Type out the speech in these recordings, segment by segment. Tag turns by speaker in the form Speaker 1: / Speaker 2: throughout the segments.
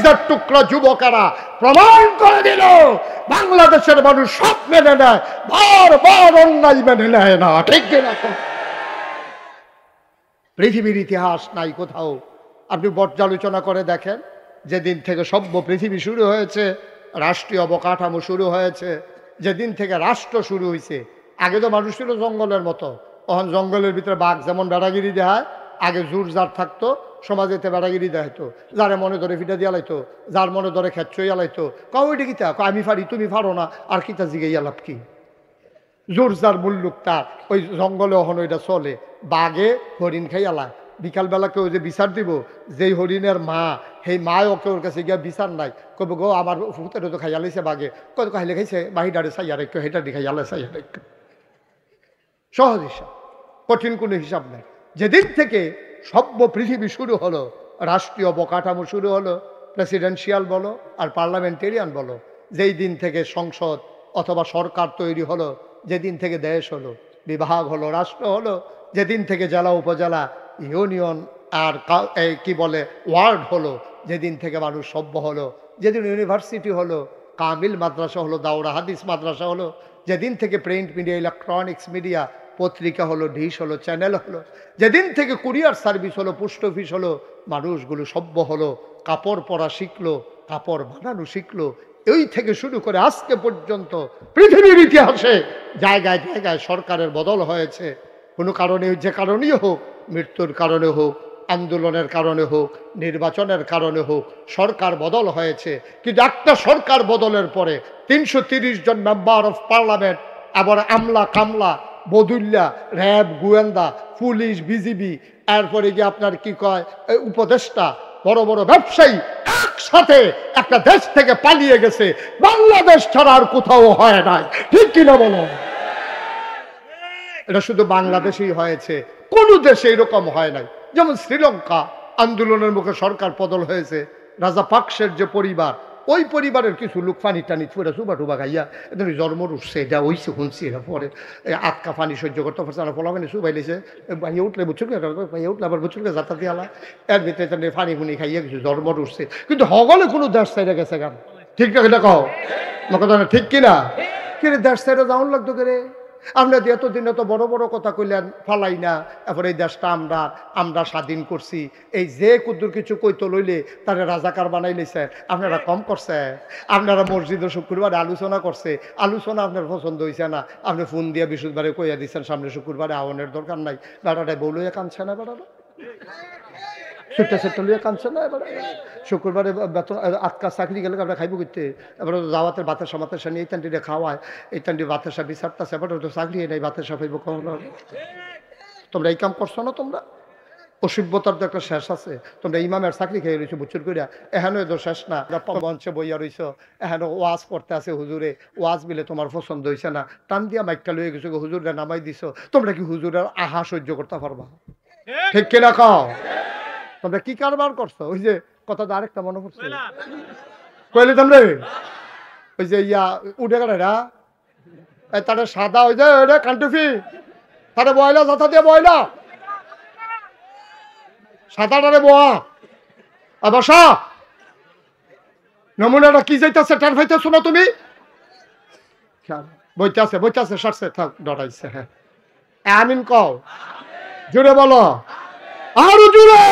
Speaker 1: কলিজার টুকরা যুবকেরা প্রমাণ করে দিল বাংলাদেশের মানুষ সব মেনে নেয়, বারবার অন্যায় মেনে নেয় না। ঠিক কিনা? পৃথিবীর ইতিহাস নাই কোথাও। আপনি পর্যালোচনা করে দেখেন, যেদিন থেকে সভ্য পৃথিবী শুরু হয়েছে, রাষ্ট্রীয় অবকাঠামো শুরু হয়েছে, যেদিন থেকে রাষ্ট্র শুরু হয়েছে, আগে তো মানুষ ছিল জঙ্গলের মতো। তখন জঙ্গলের ভিতরে বাঘ যেমন বেড়াগিরি দেখায়, আগে জোর জার থাকতো, সমাজেতে বেড়াগিরি দেখাইতো, যারে মনে ধরে ফিটা দিয়ে লাইতো, যার মনে ধরে খেচ্ছই আলাইতো। কইটা কিতা আমি পারি তুমি পারো না, আর কিতা জিগে লাভ কি? জোর যার মুল্লুক তার। ওই জঙ্গলে ওখান ওইটা চলে। বাঘে হরিণ খাইয়ালায়, বিকালবেলা কেউ যে বিচার দিব, যেই হরিণের মা, সেই মা ওকে ওর কাছে গিয়া বিচার নাই, কবে গো আমার ফুতের তো খাইয়া লাইছে বাঘে, কত খাইলে খাইছে বাহিডারে চাইয়া রেখো, হেটা দি খাইয়ালে চাইয়া রেখো। সহজ হিসাব, কঠিন কোনো হিসাব নাই। যেদিন থেকে সভ্য পৃথিবী শুরু হলো, রাষ্ট্রীয় অবকাঠামো শুরু হলো, প্রেসিডেন্সিয়াল বলো আর পার্লামেন্টেরিয়ান বলো, যেই দিন থেকে সংসদ অথবা সরকার তৈরি হলো, যেদিন থেকে দেশ হলো, বিভাগ হলো, রাষ্ট্র হলো, যেদিন থেকে জেলা উপজেলা ইউনিয়ন আর কি বলে ওয়ার্ড হলো, যেদিন থেকে মানুষ সভ্য হলো, যেদিন ইউনিভার্সিটি হলো, কামিল মাদ্রাসা হলো, দাওরা হাদিস মাদ্রাসা হলো, যেদিন থেকে প্রিন্ট মিডিয়া, ইলেকট্রনিক্স মিডিয়া, পত্রিকা হলো, ডিশ হলো, চ্যানেল হলো, যেদিন থেকে কুরিয়ার সার্ভিস হলো, পোস্ট অফিস হলো, মানুষগুলো সভ্য হলো, কাপড় পরা শিখলো, কাপড় বানানো শিখলো, এই থেকে শুরু করে আজকে পর্যন্ত পৃথিবীর ইতিহাসে জায়গায় জায়গায় সরকারের বদল হয়েছে। কোনো কারণে, যে কারণেই হোক, মৃত্যুর কারণে হোক, আন্দোলনের কারণে হোক, নির্বাচনের কারণে হোক, সরকার বদল হয়েছে। কিন্তু একটা সরকার বদলের পরে ৩৩০ জন মেম্বার অফ পার্লামেন্ট, আবার আমলা কামলা বদুল্লা, র্যাব, গোয়েন্দা, পুলিশ, বিজিবি, এরপরে গিয়ে আপনার কি কয় উপদেষ্টা, বড় বড় ব্যবসায়ী একসাথে একটা দেশ থেকে পালিয়ে গেছে। বাংলাদেশ ছাড়া আর কোথাও হয় নাই। ঠিক কিনা বলো? এটা শুধু বাংলাদেশেই হয়েছে, কোনো দেশে এরকম হয় নাই। যেমন শ্রীলঙ্কা, আন্দোলনের মুখে সরকার বদল হয়েছে। রাজা পাকসের যে পরিবার, ওই পরিবারের কিছু লোক পানি টানি ছুড়ে সুবা টুবা খাইয়া এদের জন্ম উঠছে, এটা ওইসে শুনছি, এরা পরে আটকা পানি সহ্য করতে পারছে না, ফলাফানি সুবাই লেছে, ভাইয়া উঠলে বুঝছো, ভাইয়া উঠলে আবার বুঝছো যাতা দিয়ালা, এর ভিতরে পানি ফুনি খাইয়া কিছু জন্ম উঠছে। কিন্তু হগলে কোনো দেশ সাইডে গেছে গান। ঠিক না এটা কও কথা না? ঠিক কিনা? কিরে দেশ সাইডে যাওয়ার লাগতো করে? আপনার এতদিনে তো বড় বড় কথা কইলেন, ফালাই না, এরপর এই দেশটা আমরা স্বাধীন করছি, এই যে কুদ্দুর কিছু কইতো লইলে তারা রাজাকার বানাই লেছে। আপনারা কম করছে, আপনারা মসজিদে শুক্রবারে আলোচনা করছে, আলোচনা আপনার পছন্দ হয়েছে না, আপনি ফোন দিয়ে বৃহস্পতিবারে কইয়া দিচ্ছেন সামনে শুক্রবারে আওয়ানের দরকার নাই। বেড়াটায় বউলইয়া কাঁদছে না, বেড়াটা ছোট্ট ছোট্ট লইয়া কাঁদছে না। এবার শুক্রবারে বেতন আটকা চাকরি গেলে আমরা খাইব করতে, এবার দাওয়াতের বাতাসা মাতাসা নিয়ে এই টানটিটা খাওয়ায়, এই টানটি বাতাসা বিচারতেছে, এবার তো চাকরি নেই, বাতাসা পাইব কখন? তোমরা এই কাম করছো না? তোমরা অসভ্যতার তো একটা শেষ আছে। তোমরা ইমামের চাকরি খেয়ে রয়েছো বুচুর করিয়া, এখানে তো শেষ না, মঞ্চে বইয়া রয়েছ, এখানে ওয়াজ করতে আছে হুজুরে, ওয়াজ মিলে তোমার পছন্দ হয়েছে না, টান দিয়া মাইকটা লইয়া গেছো, হুজুরে নামাই দিছ, তোমরা কি হুজুরের আহা সহ্য করতে পারবা? ঠিক কিনা কও? তোমরা কি কারবার করছো? ওই যে কথাটা আরেকটা মনে পড়ছে, কইলে তোমরা ওই যে ইয়া উঠে গেলে তারা সাদা ওই যে কান্টুফি, তারা বয়লা যাতা দিয়ে বয়লা সাদাটারে বোয়া বসা, নমুনাটা কি যাইতেছে টান ফাইতেছো না তুমি? বইতে আছে সারছে, থাক ডরাইছে। হ্যাঁ আমিন কও, জুড়ে বলো, আরো জুড়ে।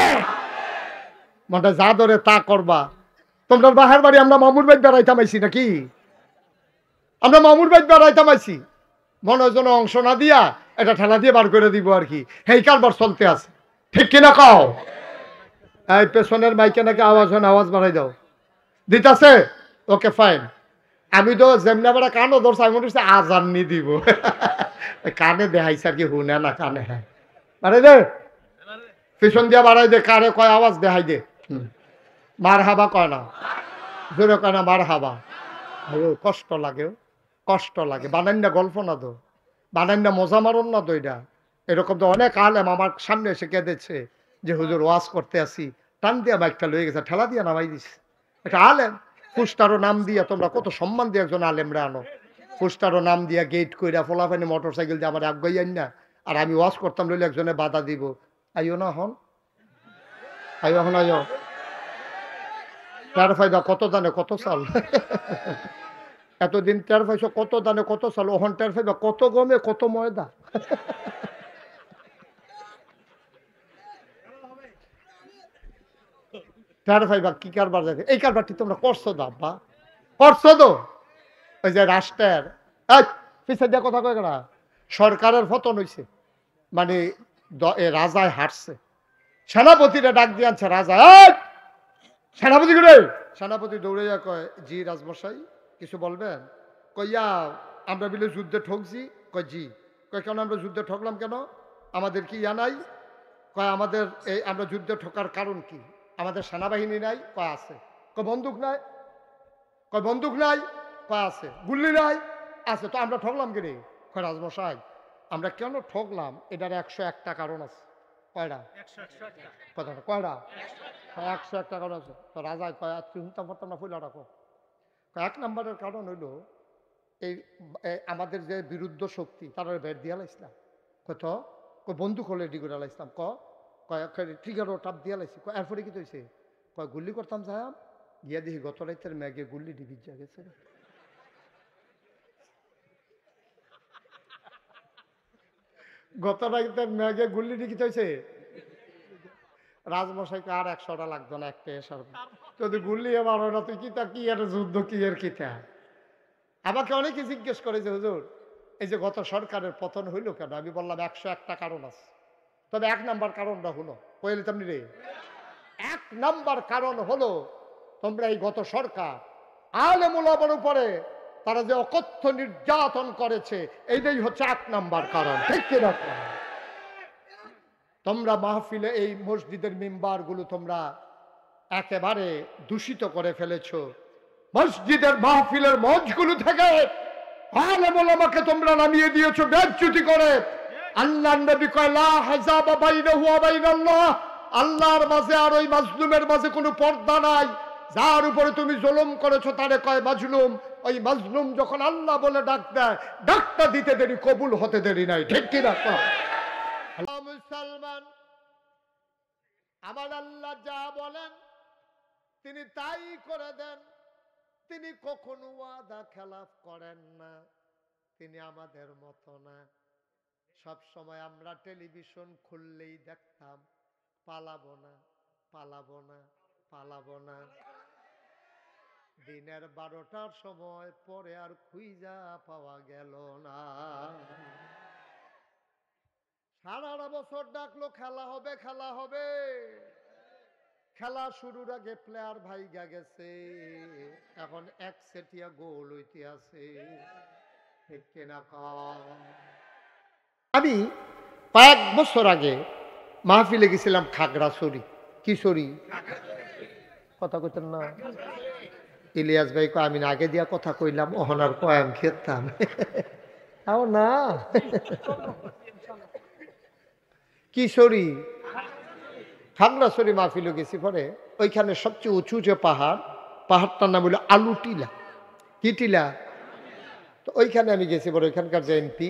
Speaker 1: মনটা যা ধরে তা করবা। তোমরা বাহার বাড়ি আমরা মামুর বাড়ি বেড়াইতাম আইছি নাকি? আমরা মামুর বাড়ি বেড়াইতাম আইছি, মনে যেন অংশ না দিয়া এটা ঠেলা দিয়ে বার করে দিব আর কি, এই কারবার চলতে আছে। ঠিক কিনা কও? এই পেছনের মাইকে নাকি আওয়াজ হয় না, আওয়াজ বাড়াই দাও। দিতাছে? Okay fine. আমি তো যেমনি বেড়া কানও ধরছি, আমি মনে হচ্ছে আজান নি দিব, কানে দেখাইছে আর কি, হুনে না কানে। হ্যাঁ বাড়াই দে, পিছন দিয়া বাড়াই দে, কারে কয় আওয়াজ দেখাই দে। মার হাবা কয় না, জোরে কয় না মার হাবা। কষ্ট লাগে, কষ্ট লাগে। বানান না গল্প না তো, বানান না মজা মারণ না তো। এটা এরকম তো অনেক আলেম আমার সামনে এসে কেঁদেছে যে হুজুর ওয়াজ করতে আসি, টান দিয়া বাইকটা লয়ে গেছে, ঠেলা দিয়া নামাই দিছে। এটা আলেম, পুস্টারও নাম দিয়া তোমরা কত সম্মান দিয়ে একজন আলেমরা আনো, পুস্টারও নাম দিয়া গেট কইরা ফলাফানি মোটর সাইকেল দিয়ে আমার আগাই আইন না, আর আমি ওয়াজ করতাম লইলে একজনে বাধা দিব। আইও না হন, আইও এখন আইও, টের পাইবা কত দানে কত চাল। এতদিন টের পাইছো কত দানে কত চাল, ওহন টের পাইবা কত গমে কত ময়দা। টের পাইবা কি কারবার দেখে। এই কারবারটি তোমরা করছো তো আব্বা, করছো তো। ওই যে রাষ্ট্রের পিছিয়ে দিয়ে কথা কয় না, সরকারের পতন হয়েছে, মানে রাজায় হারছে, সেনাপতিরা ডাক দিয়ে আনছে রাজা, সেনাপতি করে। সেনাপতি দৌড়ে যা কয়, জি রাজমশাই কিছু বলবেন? কইয়া আমরা বিলে যুদ্ধে ঠকছি। কয় জি। কয় কেন আমরা যুদ্ধে ঠকলাম কেন, আমাদের কি ইয়া নাই? কয় আমাদের এই আমরা যুদ্ধে ঠকার কারণ কি, আমাদের সেনাবাহিনী নাই? কয় আছে। কয় বন্দুক নাই? কয় বন্দুক নাই? কয় আছে। গুল্লি নাই? আছে। তো আমরা ঠকলাম কি রে? কয় রাজমশাই আমরা কেন ঠকলাম এটার 101টা কারণ আছে। কয়টা? কথাটা কয়টা? 101টা কারণ আছে। তো রাজা কয় চিন্তা করতাম না, ফুলা রাখো। 1 নম্বরের কারণ হইল এই আমাদের যে বিরুদ্ধ শক্তি তারা বের দিয়া লাইছিলাম। কত বন্দুক হলে ডি করে লাইছিলাম। কয় ট্রিগারও টাপ দিয়া লাইছি। এরপরে কি হয়েছে? কয় গুল্লি করতাম যাইম, গিয়া দেখি গত রাইতের ম্যাগে গুল্লি ডিবির যা গেছে। গত রাইতের ম্যাগে গুল্লি ডিকিতে হয়েছে। রাজমশাইকে আর 100টা লাগতো না, একটা এসার যদি গুল্লি এবার হয় না, তুই কিতা কি এর যুদ্ধ কি এর কিতা। আমাকে অনেকে জিজ্ঞেস করে যে হুজুর এই যে গত সরকারের পতন হইল কেন, আমি বললাম 101টা কারণ আছে, তবে 1 নাম্বার কারণটা হলো কইলে তেমনি রে, 1 নাম্বার কারণ হলো তোমরা এই গত সরকার আলেম ওলামার উপরে তারা যে অকথ্য নির্যাতন করেছে, এইটাই হচ্ছে 1 নাম্বার কারণ। ঠিক কি না? তোমরা মাহফিলে এই মসজিদের মিম্বার গুলো তোমরা একেবারে দূষিত করে ফেলেছো। মসজিদের মাহফিলের মঞ্চগুলো থেকে আলেম ওলামাকে তোমরা নামিয়ে দিয়েছো বেজ্জতি করে। আল্লাহর নবী কয় লা হাজাবা বাইনাহু ওয়া বাইনাল্লাহ, আল্লাহর মাঝে আর ওই মাজলুমের মাঝে কোনো পর্দা নাই। যার উপরে তুমি জুলুম করেছো তারে কয় মাজলুম। ওই মাজলুম যখন আল্লাহ বলে ডাক দেয়, ডাকটা দিতে দেরি, কবুল হতে দেরি নাই। ঠিক কি না? মুসলমান, আমার আল্লাহ যা বলেন তিনি তাই করে দেন, তিনি কখনো ওয়াদা খেলাফ করেন না, তিনি আমাদের মতো না। সব সময় আমরা টেলিভিশন খুললেই দেখতাম পালাবো না, পালাবো না, পালাবো না। দিনের 12টার সময় পরে আর খুঁজা পাওয়া গেল না। 18 বছর ডাকলো খেলা হবে, খেলা হবে। খেলা শুরুর আগে প্লেয়ার ভাইগা গেছে, এখন 1 সেটিয়া গোল হইতে আছে। আমি কয়েক বছর আগে মাহফিলে গেছিলাম খাগড়াছড়ি। কিশোরী কথা কইতেন না ইলিয়াস ভাই, আমি আগে দিয়া কথা কইলাম, ওহনার কয়াম খেতাম না। কিশোরী খাগড়াছড়ি মাহফিলে গেছি। পরে ওইখানে সবচেয়ে উঁচু যে পাহাড়টার নাম হলো আলু টিলা। কি টিলা? তো ওইখানে আমি গেছি। পরে ওইখানকার যে এমপি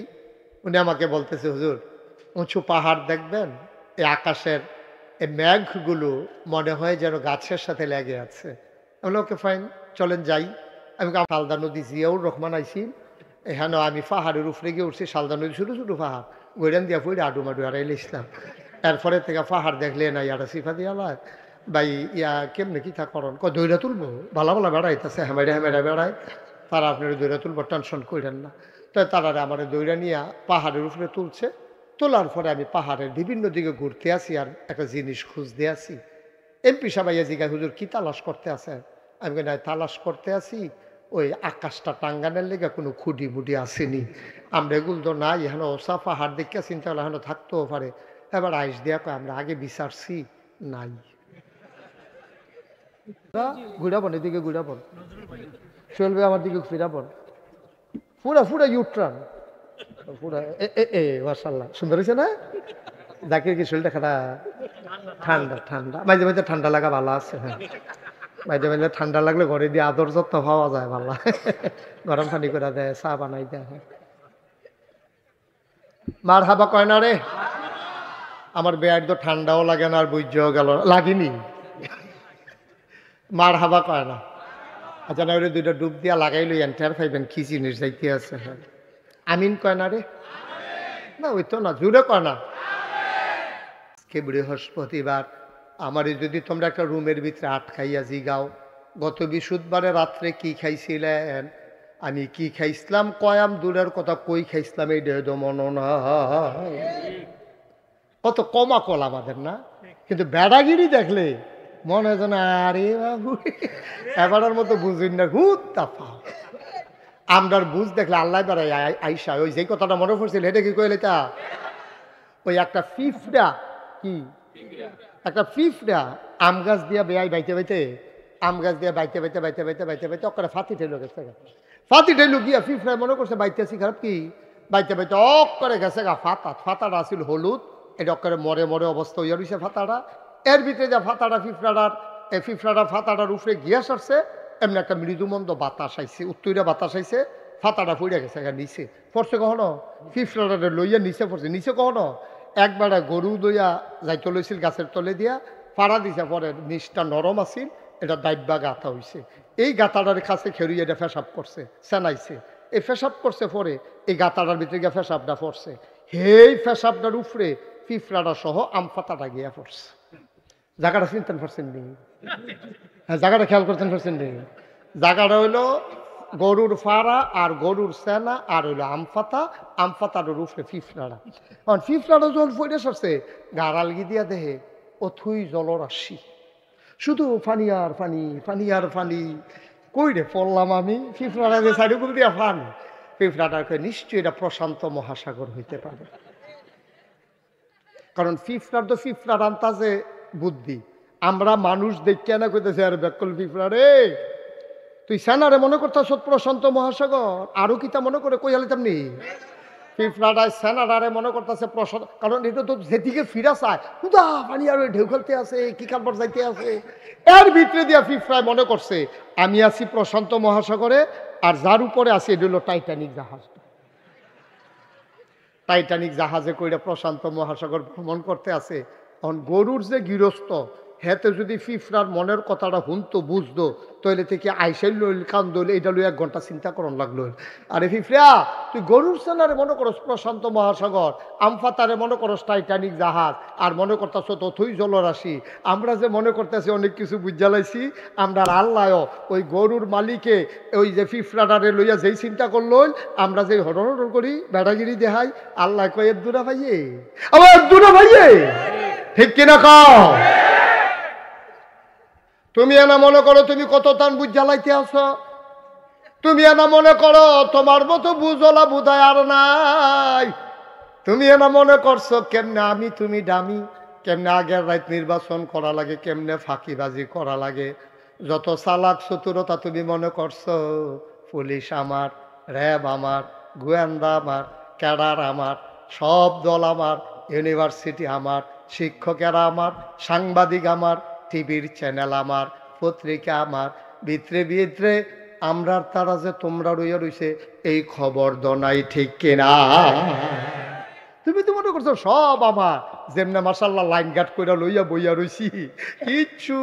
Speaker 1: উনি আমাকে বলতেছে হুজুর উঁচু পাহাড় দেখবেন, এই আকাশের এই মেঘগুলো মনে হয় যেন গাছের সাথে লেগে আছে। আমি ওকে ফাইন, চলেন যাই। আমি শালদা নদী জিয়াউর রহমান আইসি, এখানে আমি পাহাড়ের উপরে গিয়ে উঠছি। শালদা নদী ছোটো ছোটো পাহাড়, গৈরান দিয়া ফুড়ে আডুমাডু হারাইলে ইসলাম। এরপরে থেকে পাহাড় দেখলে না ইয়ারা সিফা দিয়া ভাই ইয়া কেমনে কি থা করন, দৈরা তুলবো, ভালো ভালো বেড়াইতেছে, হেমেরা হেমেরা বেড়ায়, তারা আপনার দৈরা তুলবো, টেনশন করেন না। তো তারা আমার দৈরা নিয়ে পাহাড়ের উপরে তুলছে। তোলার পরে আমি পাহাড়ের বিভিন্ন দিকে ঘুরতে আসি আর একটা জিনিস খুঁজতে আসি। এমপি সাহেব জিজ্ঞাসা হুজুর কি তালাশ করতে আছেন? আমি না তালাশ করতে আসি ওই আকাশটা টাঙ্গানের লেগে কোনো খুঁটি মুডি আসেনি। আমরা এগুলো তো নাই, এখানে ওসা পাহাড় দেখে চিন্তা হলে এখানে থাকতেও পারে। এবার আইস দিয়া কয় আমরা আগে বিচারছি নাই। ঘুরাবন এদিকে, ঘুরাবন চলবে আমার দিকে, ফিরাবন পুরা পুরা ইউট্রান পুরা। মাশাআল্লাহ সুন্দর হয়েছে না? জাকির কি শরীরটা খারাপ? ঠান্ডা ঠান্ডা, মাঝে মাঝে ঠান্ডা লাগা ভালো আছে। হ্যাঁ মাঝে মাঝে ঠান্ডা লাগলে ঘরে দিয়ে আদর যত্ন পাওয়া যায় ভালো, গরম পানি করে দেয়, চা বানাই দেয়। মার হাবা কয় না রে, আমার বেয়ার তো ঠান্ডাও লাগে না আর বুঝেও গেল লাগেনি। মার হাবা কয় না? আচ্ছা না, ওরে দুইটা ডুব দিয়া লাগাইলো এন্টার পাইবেন কি জিনিস যাইতে আছে। হ্যাঁ আমিন কয় না রে? না ওই তো না, জুড়ে কয় না। কে বৃহস্পতিবার আমারে যদি তোমরা একটা রুমের ভিতরে আটকাইয়া জিগাও গত বৃহস্পতিবারে রাত্রে কি খাইছিলেন, আমি কি খাইছিলাম কয়াম দূরের কথা কই খাইছিলাম এই দেহ মনো না। কত কমা কল আমাদের না, কিন্তু বেড়াগিরি দেখলে মনে হয় যেন আরে বাবু এবারের মতো বুঝুন না হুত তাফা। আমরার বুঝ দেখলে আল্লাহ বেড়াই আইসা ওই যে কথাটা মনে পড়ছিল এটা কি কইলে তা ওই একটা ফিফড়া কি একটা ফিফড়া আম গাছ দিয়া বেয়াই বাইতে বাইতে আম গাছ দিয়া বাইতে বাইতে বাইতে বাইতে বাইতে বাইতে ওখানে ফাতি ঠেলো গেছে, ফাতি ঠেলো গিয়া ফিফড়ায় মনে করছে বাইতে আছি খারাপ কি বাইতে বাইতে অক করে গেছে গা ফাতাটা আসছিল হলুদ, এটা অক্করে মরে মরে অবস্থা হইয়া রয়েছে ফাতাটা। এর ভিতরে যা ফাতাটা ফিফড়াটা ফাতাটার উপরে গিয়া সারছে এমনি একটা মৃদুমন্দ বাতাস আইছে, উত্তরা বাতাস আইছে, ফাতাটা ফুড়ে গেছে নিচে পড়ছে কখনো ফিফড়াটা লইয়া নিচে পড়ছে, নিচে কখনো একবারে গরু দইয়া যাইতে লইছিল গাছের তলে দিয়া ফাড়া দিছে, পরে নিচটা নরম আছিল এটা দাইব্বা গাঁথা হইছে, এই গাঁথাটার কাছে খেরুই এটা পেশাব করছে সেনাইছে, এই পেশাব করছে পরে এই গাঁথাটার ভিতরে গিয়ে পেশাবটা পড়ছে, এই পেশাবটার উপরে ফিফড়াটা সহ আম পাতাটা গিয়া পড়ছে। জায়গাটা চিনতেন পারছেন নি? হ্যাঁ জায়গাটা খেয়াল করতেন পারছেন নি? জায়গাটা হইলো গরুর ফাড়া আর গরুর সেনা আর হইলো আম পাতার উপরে ফিফড়াটা, কারণ ফিফড়াটা যখন ফইরে সরছে গাড়াল গিয়ে দেহে অথুই জলরাশি, শুধু পানি আর পানি পানি আর পানি, কই রে পড়লাম আমি ফিফড়াটা যে সাইডে গুল দিয়া ফান, ফিফড়াটাকে নিশ্চয়ই এটা প্রশান্ত মহাসাগর হইতে পারে, কারণ ফিফড়ার তো ফিফড়ার আন্তাজে বুদ্ধি, আমরা মানুষ দেখতে না কইতেছি আর বেকল ফিফড়া রে তুই সেনারে মনে করতেছ প্রশান্ত মহাসাগর, আরো কিতা মনে করে কই হালিতাম নি ফিফড়াটায় সেনারে মনে করতেছে প্রশান্ত, কারণ এটা তো যেদিকে ফিরা চায় উদা পানি আর ঢেউ খেলতে আছে কি কারবার যাইতে আছে, এর ভিতরে দিয়া ফিফড়ায় মনে করছে আমি আছি প্রশান্ত মহাসাগরে আর যার উপরে আছি এটা হলো টাইটানিক জাহাজ, টাইটানিক জাহাজে কইরা প্রশান্ত মহাসাগর ভ্রমণ করতে আছে। এখন গরুর যে গৃহস্থ হেতে যদি ফিফড়ার মনের কথাটা হুনতো বুঝতো তৈলে থেকে আইসাই লইল কান্দল এইটা লই 1 ঘন্টা চিন্তা করন লাগলো। আরে ফিফড়া তুই গরুর সেনারে মনে করস প্রশান্ত মহাসাগর, আমফাতারে মনে করস টাইটানিক জাহাজ, আর মনে করতেছ তথই জলরাশি, আমরা যে মনে করতেছি অনেক কিছু বুঝালাইছি, আমরা আল্লাহ ওই গরুর মালিকে ওই যে ফিফড়াটারে লইয়া যেই চিন্তা করলো আমরা যে হরণ করি বেড়াগিরি দেখাই, আল্লাহ কয় এর দূরা ভাইয়ে আবার দূরা ভাইয়ে ঠিক কিনা কও? তুমি এনা মনে করো তুমি কত টান বুঝ জ্বালাইতে আছো, তুমি এনা মনে করো তোমার মতো বুঝলা বুঝায় আর নাই, তুমি এনা মনে করছো কেমনে আমি তুমি দামি, কেমনে আগের রাত নির্বাচন করা লাগে, কেমনে ফাঁকিবাজি করা লাগে, যত চালাক চতুরতা তুমি মনে করছো, পুলিশ আমার, র্যাব আমার, গোয়েন্দা আমার, ক্যাডার আমার, সব দল আমার, ইউনিভার্সিটি আমার, শিক্ষকেরা আমার, সাংবাদিক আমার, টিভির চ্যানেল আমার, পত্রিকা আমার, ভিতরে ভিতরে আমরার তারা যে তোমরা রইয়া রইছে এই খবর দনাই ঠিক কিনা? তুমি তো মনে করছো সব আমার, যেমনে মাশাল্লাহ লাইন গার্ড করে লইয়া বইয়া রইছি কিচ্ছু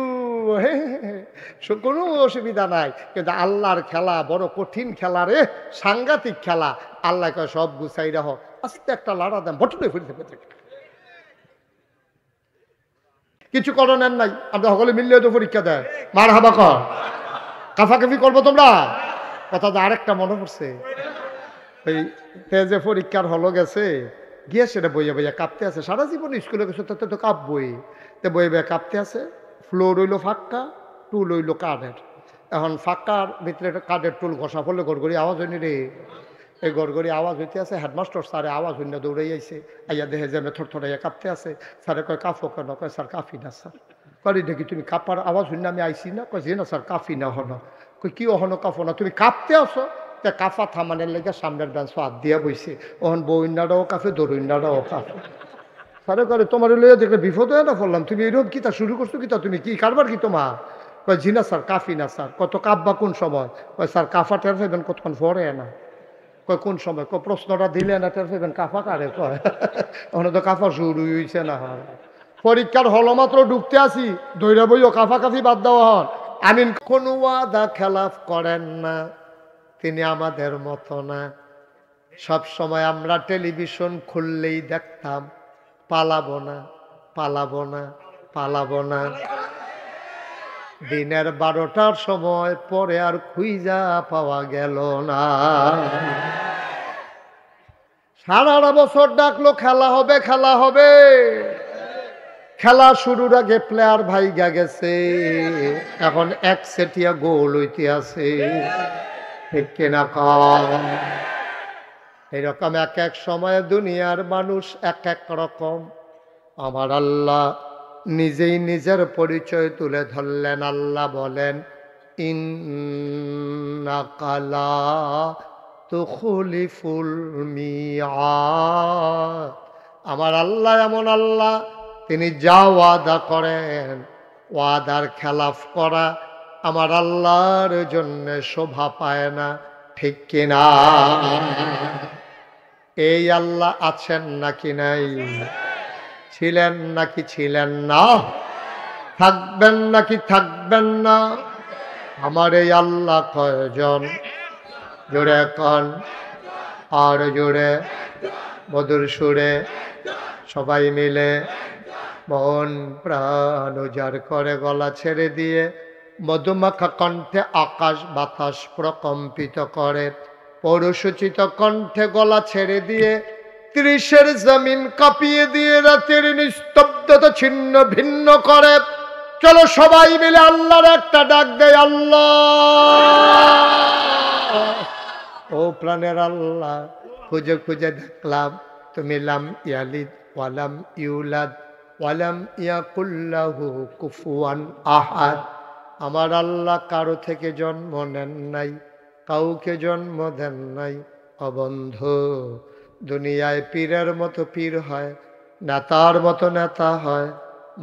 Speaker 1: কোনো অসুবিধা নাই, কিন্তু আল্লাহর খেলা বড় কঠিন খেলা রে, সাংঘাতিক খেলা, আল্লাহ কয় সব গুছাই রাখ, আস্তে একটা লাড়া দেন বটলে ফিরতে পেতে কিছু করণের নাই, আমরা সকলে মিললে তো পরীক্ষা দেয় মার হাবা কর কাফাকাফি করবো তোমরা কথা। আরেকটা মনে পড়ছে ওই যে পরীক্ষার হলো গেছে গিয়ে সেটা বইয়া বইয়া কাঁপতে আছে, সারা জীবন স্কুলে গেছে তাতে তো কাঁপবই, তো বইয়ে বইয়া কাঁপতে আছে, ফ্লোর হইলো ফাঁকা, টুল হইলো কাঠের, এখন ফাঁকার ভিতরে কাঠের টুল ঘষা পড়লে গড়গড়ি আওয়াজ হয়নি রে, এই গড়গড়ি আওয়াজ হইতে আছে, হেডমাস্টার স্যারে আওয়াজ হইনা দৌড়াই আইছে, আইয়া দেখে যে আমি থরথরাইয়া কাঁপতে আছে, স্যারে কয় কাঁপো কেন, কয় স্যার কাঁপি না স্যার, কয় দেখি তুমি কাঁপার আওয়াজ হইনা আমি আইসি না, কয় যে না স্যার কাঁপি না হনো, কই কি অহনো কাঁপো না তুমি কাঁপতে আসো, তা কাঁপা থামানের লেগে সামনের বেঞ্চ হাত দিয়া বইছে, ওহন বইনাটাও কাঁপে দরুইনাটাও কাঁপে, স্যারে করে তোমার লইয়া দেখলে বিপদ হয়ে না পড়লাম, তুমি এরকম কিতা শুরু করছো কিতা, তুমি কি কারবার কি তোমার, কয় জি না স্যার কাঁপি না স্যার, কত কাঁপবা কোন সময়, কয় স্যার কাঁফা টের পাইবেন কতক্ষণ পরে না, কয় কোন সময়, কয় প্রশ্নটা দিলে না টের পাইবেন কাঁফা কারে, কয় ওখানে তো কাঁফা শুরু হয়েছে না, পরীক্ষার হল মাত্র ঢুকতে আসি দৈরা বইও কাফাকাফি বাদ দেওয়া হন, আমিন। কোন ওয়াদা খেলাফ করেন না, তিনি আমাদের মতো না। সব সময় আমরা টেলিভিশন খুললেই দেখতাম পালাবো না, পালাবো না, পালাবো না। দিনের 12টার সময় পরে আর খুঁজা পাওয়া গেল না। সারাটা বছর ডাকলো খেলা হবে, খেলা হবে। খেলা শুরুর আগে প্লেয়ার ভাইগা গেছে, এখন একচেটিয়া গোল হইতে আছে, ঠিক কিনা কম? এরকম এক এক সময়ে দুনিয়ার মানুষ এক এক রকম। আমার আল্লাহ নিজেই নিজের পরিচয় তুলে ধরলেন। আল্লাহ বলেন, ইন্নাকা লা তুখলিফুল মিআদ। আমার আল্লাহ এমন আল্লাহ, তিনি যা ওয়াদা করেন, ওয়াদার খেলাফ করা আমার আল্লাহর জন্য শোভা পায় না, ঠিক কিনা? এই আল্লাহ আছেন নাকি নাই? ছিলেন নাকি ছিলেন না? থাকবেন নাকি থাকবেন না? আমার এই আল্লাহ কয়জন? জোরে কন, আর জোরে, মধুর সুরে, সবাই মিলে মন প্রাণ উজাড় করে গলা ছেড়ে দিয়ে মধুমাখা কণ্ঠে আকাশ বাতাস প্রকম্পিত করে, পৌরসূচিত কণ্ঠে গলা ছেড়ে দিয়ে 30 জমিন কাঁপিয়ে দিয়ে রাতের নিস্তব্ধতা ছিন্ন ভিন্ন করে। চলো সবাই মিলে আল্লাহর একটা ডাক দেয়, আল্লাহ। ও প্রাণের আল্লাহ, খুঁজে খুঁজে দেখলাম তুমি লাম ইয়ালিদ ওয়ালাম ইউলাদ ওয়ালাম ইয়াকুল্লাহু কুফুয়ান আহাদ। আমার আল্লাহ কারো থেকে জন্ম নেন নাই, কাউকে জন্ম দেন নাই। অবন্ধু, দুনিয়ায় পীরের মতো পীর হয়, নেতার মতো নেতা হয়,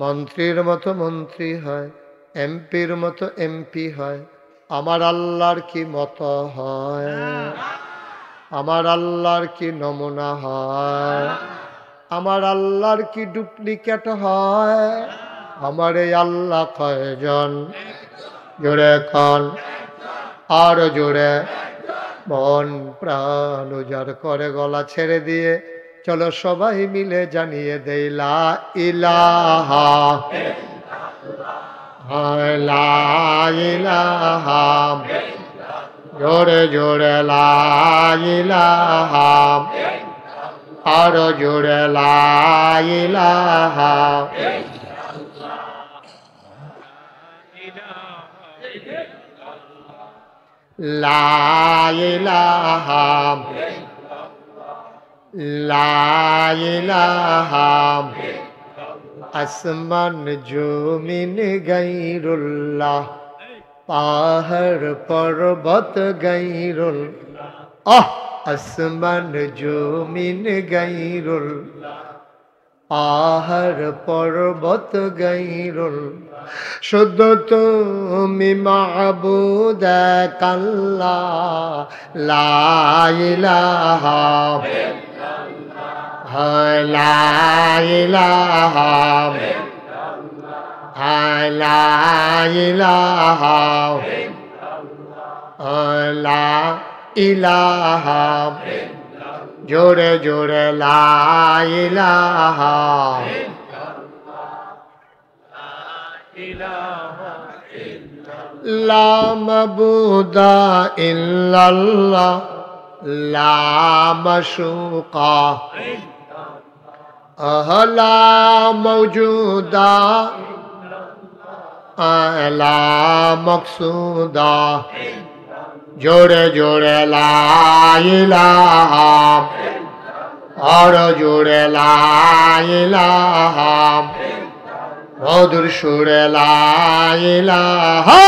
Speaker 1: মন্ত্রীর মতো মন্ত্রী হয়, এমপির মতো এমপি হয়। আমার আল্লাহর কি মতো হয়? আমার আল্লাহর কি নমুনা হয়? আমার আল্লাহর কি ডুপ্লিকেট হয়? আমার এই আল্লাহ কয়জন? জোরে কন, আর জোরে, মন প্রাণ উজাড় করে গলা ছেড়ে দিয়ে চলো সবাই মিলে জানিয়ে দেই, লা ইলাহা, লা ইলাহা, জোরে জোরে লা ইলাহা, আর জোরে লা ইলাহা। লা ইলাহা, লা ইলাহা, আসমান জমিন গায়রুল্লাহ, পাহাড় পর্বত গায়রুল্লাহ। আসমান জমিন গায়রুল্লাহ, পাহাড় পর্বত গায়রুল্লাহ। শুধু তুমি মাবুদ এক আল্লাহ, লা ইলাহা, লা ইলাহা, লা ইলাহা, লা ইলাহা, জোরে জোরে লা ইলাহা। লা মাবুদা ইল্লাল্লাহ, লা মাশুকা, লা মওজুদা, লা মকসুদা। জোরে জোরে লা ইলাহা, আর জোরে লা ইলাহা, মধুর সুরে লা ইলাহা,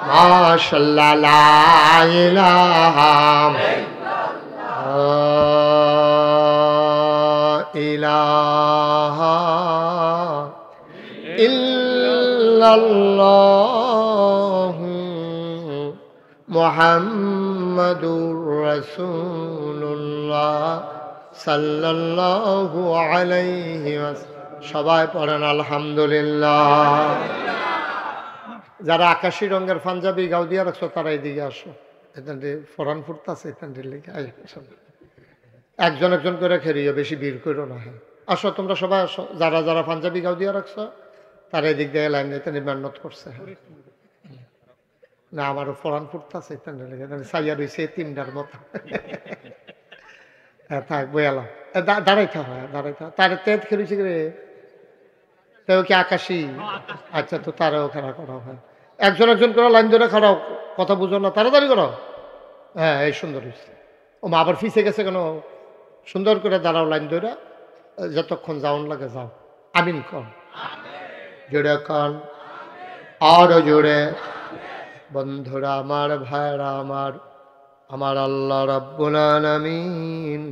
Speaker 1: মাশাআল্লাহ লা ইলাহা, ইলাহা ইল্লাল্লাহ মুহাম্মাদুর রাসূলুল্লাহ সাল্লাল্লাহু আলাইহি ওয়াসাল্লাম। সবাই পড়েন আলহামদুলিল্লাহ। যারা আকাশি রঙের পাঞ্জাবি গাও দিয়া রাখছো তারা এদিকে আসো, এখান ফরান ফুটতেছে এখান লিখে একজন একজন করে খেরিও, বেশি ভিড় করো না। হ্যাঁ আসো তোমরা সবাই আসো, যারা যারা পাঞ্জাবি গাও দিয়া রাখছো তারা এদিক দিয়ে লাইন দিতে মেহনত করছে। না আমারও ফরান ফুটতেছে এখান লিখে সাইয়া রয়েছে তিনটার মতো। হ্যাঁ থাক বইয়ালাম, দাঁড়াইতে হয় দাঁড়াইতে হয়। তার তেজ খেলেছি রে তেও কি আকাশি? আচ্ছা তো তারাও খাড়া করা হয়, একজন একজন করে লাইন ধরে খাড়াও, কথা বুঝো না, তাড়াতাড়ি করো। হ্যাঁ এই সুন্দর হয়েছে। ও মা আবার ফিসে গেছে কেন? সুন্দর করে দাঁড়াও লাইন ধরে, যতক্ষণ যাওন লাগে যাও। আমিন কন, জোরে কন, আরো জোরে। বন্ধুরা আমার, ভাইরা আমার, আমার আল্লাহ রাব্বুল আলামিন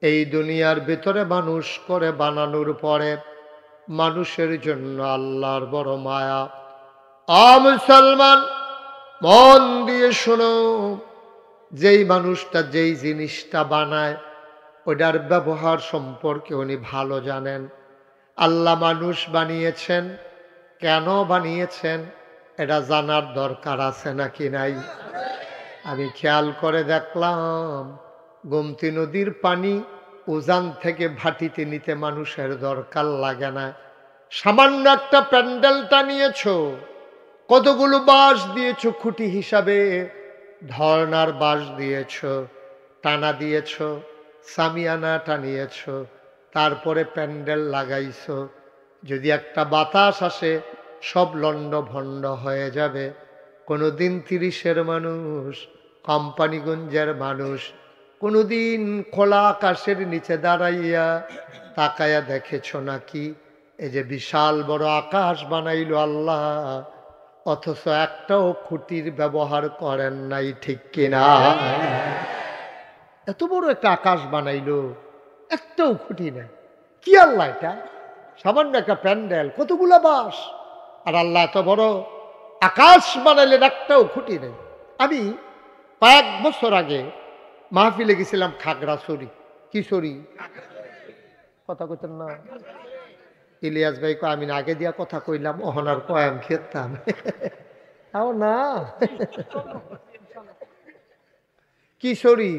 Speaker 1: এই দুনিয়ার ভিতরে মানুষ করে বানানোর পরে মানুষের জন্য আল্লাহর বড় মায়া। মুসলমান মন দিয়ে শোনো, যেই মানুষটা যেই জিনিসটা বানায় ওটার ব্যবহার সম্পর্কে উনি ভালো জানেন। আল্লাহ মানুষ বানিয়েছেন, কেন বানিয়েছেন এটা জানার দরকার আছে নাকি নাই? আমি খেয়াল করে দেখলাম গোমতী নদীর পানি উজান থেকে ভাটিতে নিতে মানুষের দরকার লাগে না। সামান্য একটা প্যান্ডেলটা নিয়েছো, কতগুলো বাঁশ দিয়েছো খুঁটি হিসাবে, ধর্নার বাঁশ দিয়েছো, টানা দিয়েছো, সামিয়ানা টানিয়েছো, তারপরে প্যান্ডেল লাগাইছো। যদি একটা বাতাস আসে সব লন্ড ভন্ড হয়ে যাবে। কোনোদিন 30-এর মানুষ, কোম্পানিগঞ্জের মানুষ কোনোদিন খোলা আকাশের নিচে দাঁড়াইয়া তাকায়া দেখেছো নাকি? এই যে বিশাল বড় আকাশ বানাইলো আল্লাহ, অথচ একটাও খুঁটির ব্যবহার করেন নাই, ঠিক কিনা? এত বড় একটা আকাশ বানাইলো, একটাও খুঁটি নেই। কি আল্লাহ এটা? সামান্য একটা প্যান্ডেল, কতগুলা বাঁশ, আর আল্লাহ এত বড় আকাশ বানাইলেন, একটাও খুঁটি নেই। আমি কয়েক বছর আগে মাহফিলে গেছিলাম খাগড়াছড়ি। কিশোরী কথা কইতেন না ইলিয়াস ভাই, আমি আগে দিয়া কথা কইলাম, ওহনার কয়াম খেতাম না। কিশোরী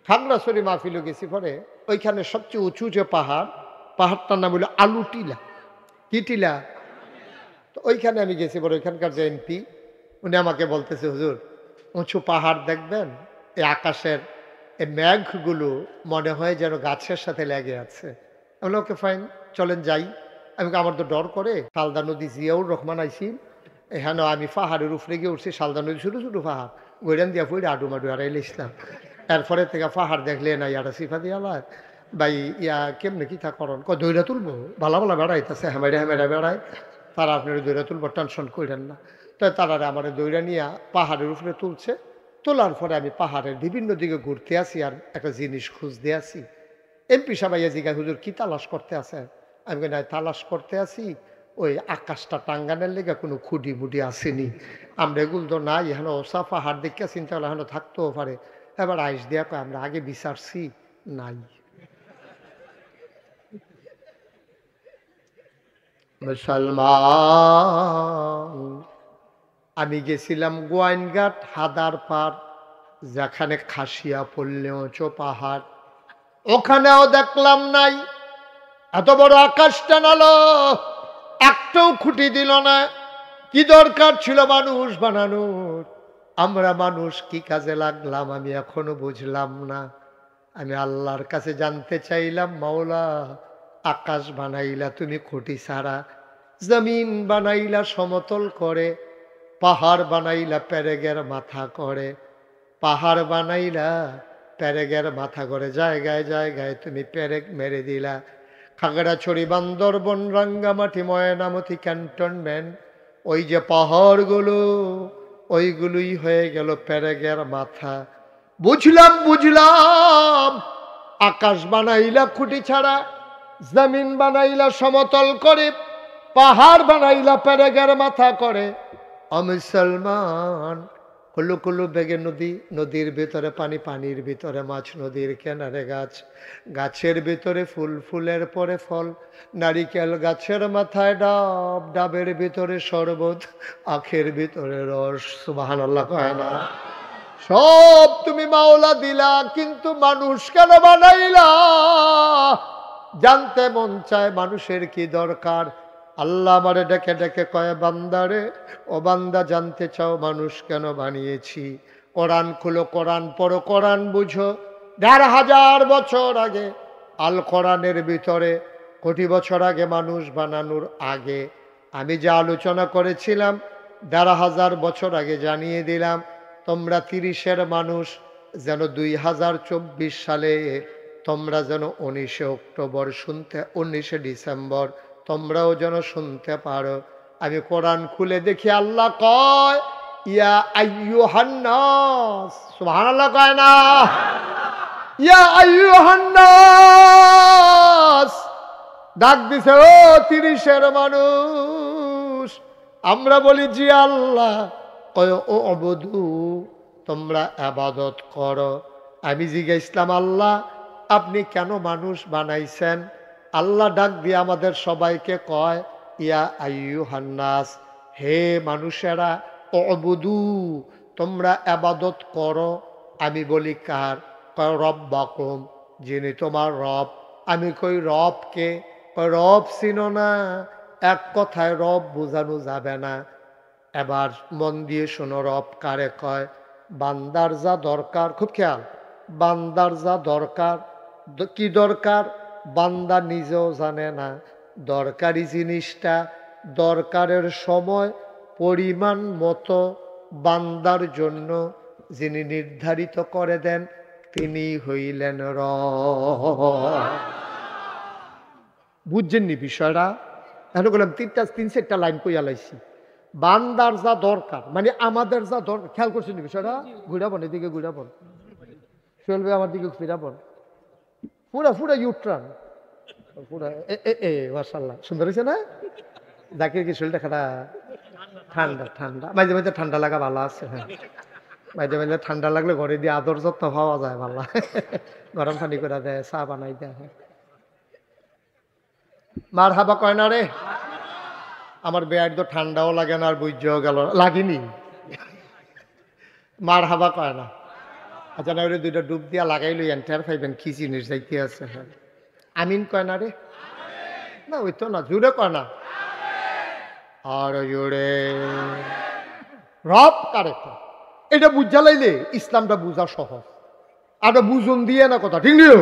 Speaker 1: খাগড়াছড়ি মাহফিলে গেছি, পরে ওইখানে সবচেয়ে উঁচু যে পাহাড়টার নাম হলো আলু টিলা। কি টিলা? তো ওইখানে আমি গেছি, পরে ওইখানকার যে এমপি উনি আমাকে বলতেছে, হুজুর উঁচু পাহাড় দেখবেন, এই আকাশের এই মেঘগুলো মনে হয় যেন গাছের সাথে লেগে আছে। আমি ওকে ফাইন, চলেন যাই। আমি আমার তো ডর করে, সালদা নদী জিয়াউর রহমান আইসি, এখানে আমি পাহাড়ের উপরে গিয়ে উঠছি, সালদা নদী ছোটো ছোটো পাহাড়, গৈরান দিয়া ফুড়ে আডু মাডু আড়াইলে ইসলাম। এরপরে থেকে পাহাড় দেখলে না ইয়ারা সিফা দিয়া ভাই ইয়া কেমনে কি তা করন, দৈরা তুলবো, ভালো ভালো বেড়াইতেছে, হেমেরা হেমেরা বেড়ায়, তারা আপনার দৈরা তুলবো, টেনশন করেন না। তো তারা আমার দৈরা নিয়ে পাহাড়ের উপরে তুলছে। তোলার পরে আমি পাহাড়ের বিভিন্ন দিকে ঘুরতে আসি আর একটা জিনিস খুঁজতে আসি। এমপি সাহেব জিজ্ঞাসা, হুজুর কি তালাশ করতে আছে? আমি না তালাশ করতে আসি ওই আকাশটা টাঙ্গানের লেগে কোনো খুঁটি মুটি আসেনি। আমরা এগুলো তো নাই, এখানে ওসা পাহাড় দেখিয়া চিন্তা করলে এখানে থাকতেও পারে। এবার আইস দিয়া কয় আমরা আগে বিচারছি, নাই। মুসলমান আমি গেছিলাম গোয়াইনঘাট হাদার পাড়, যেখানে খাসিয়া পড়লে উঁচু পাহাড়, ওখানেও দেখলাম নাই। এত বড় আকাশ টানালো, একটাও খুঁটি দিল না। কি দরকার ছিল মানুষ বানানোর? আমরা মানুষ কি কাজে লাগলাম আমি এখনো বুঝলাম না। আমি আল্লাহর কাছে জানতে চাইলাম, মাওলা আকাশ বানাইলা তুমি খুঁটি ছাড়া, জমিন বানাইলা সমতল করে, পাহাড় বানাইলা পেরেগের মাথা করে, পাহাড় বানাইলা পেরেগের মাথা করে, জায়গায় জায়গায় তুমি পেরেক মেরে দিলা। খাগড়াছড়ি, বান্দরবন, রাঙ্গামাটি, ময়নামতি, ক্যান্টনমেন্ট, ওই যে পাহাড়গুলো ওইগুলোই হয়ে গেল পেরেগের মাথা। বুঝলাম আকাশ বানাইলা খুঁটি ছাড়া, জমিন বানাইলা সমতল করে, পাহাড় বানাইলা পেরেগের মাথা করে। মুসলমান হুল্লু কুল্লু বেগে নদী, নদীর ভিতরে পানি, পানির ভিতরে মাছ, নদীর কিনারে গাছ, গাছের ভিতরে ফুল, ফুলের পরে ফল, নারিকেল গাছের মাথায় ডাব, ডাবের ভিতরে শরবত, আখের ভিতরে রস। সুবহানাল্লাহ কয় না? সব তুমি মাওলা দিলা, কিন্তু মানুষ কেন বানাইলা? জানতে মন চায় মানুষের কি দরকার। আল্লাহ আমারে ডেকে ডেকে কয়, বান্দারে, ও বান্দা, জানতে চাও মানুষ কেন বানিয়েছি? কোরআন খুলো, কোরআন পড়ো, কোরআন বুঝো। ১,৫০০ বছর আগে, আল কোরআনের ভিতরে কোটি বছর আগে, মানুষ বানানোর আগে আমি যে আলোচনা করেছিলাম ১,৫০০ বছর আগে জানিয়ে দিলাম, তোমরা ৩০-এর মানুষ যেন ২০২৪ সালে তোমরা যেন ১৯শে অক্টোবর শুনতে, ১৯শে ডিসেম্বর তোমরাও যেন শুনতে পারো। আমি কোরআন খুলে দেখি আল্লাহ কয়, ইয়া আইয়ুহান নাস। সুবহানাল্লাহ কয় না? ইয়া আইয়ুহান নাস ডাক দিছে, ও ৩০-এর মানুষ। আমরা বলি জি আল্লাহ। কয়, ও অবধু, তোমরা ইবাদত করো। আমি জিজ্ঞাসলাম, আল্লাহ আপনি কেন মানুষ বানাইছেন? আল্লাহ ডাক দিয়ে আমাদের সবাইকে কয়, ইয়া আইয়ুহান নাস, হে মানুষেরা, অবুদু, তোমরা ইবাদত করো। আমি বলি কার? কয় রব্বাকুম, যিনি তোমার রব। আমি কই রবকে? কয় রব চিনো না? এক কথায় রব বোঝানো যাবে না। এবার মন দিয়ে শোনো, রব কারে কয়? বান্দার যা দরকার, খুব খেয়াল, বান্দার যা দরকার। কি দরকার? বান্দা নিজেও জানে না। দরকারি জিনিসটা দরকারের সময় পরিমাণ মতো বান্দার জন্য যিনি নির্ধারিত করে দেন, তিনি হইলেন রব। বুঝছেননি বিষয়টা? এখন বললাম ৩-৪টা লাইন কইয়া লাইছি। বান্দার যা দরকার মানে আমাদের যা দরকার, খেয়াল করছেন বিষয়টা? ঘুরাবন, এদিকে ঘুরাবন, চলবে আমার দিকে ফিরাবন, পুরা পুরা ইউট্রান পুরা। মাশাআল্লাহ, সুন্দর হয়েছে না? জাকির কি শরীরটা খাটা? ঠান্ডা ঠান্ডা, মাঝে মাঝে ঠান্ডা লাগা ভালো আছে। হ্যাঁ, মাঝে মাঝে ঠান্ডা লাগলে ঘরে দিয়ে আদর যত্ন পাওয়া যায় ভালো। গরম পানি করে দেয়, চা বানাই দেয়। মার হাবা কয় না রে? আমার বেয়ার তো ঠান্ডাও লাগে না আর বুঝেও গেল লাগেনি। মার হাবা কয় না? আচ্ছা না, ওরে 2টা ডুব দিয়া লাগাইলো, এন্টার পাইবেন কি জিনিস যাইতে আছে। হ্যাঁ, আমিন কয় না রে? না ওই তো না, জুড়ে কয় না? আর জোরে রব কারে কয়? এটা বুঝা লাইলে ইসলামটা বুঝা সহজ। আর বুঝুন দিয়ে না কথা, ঠিক নিও।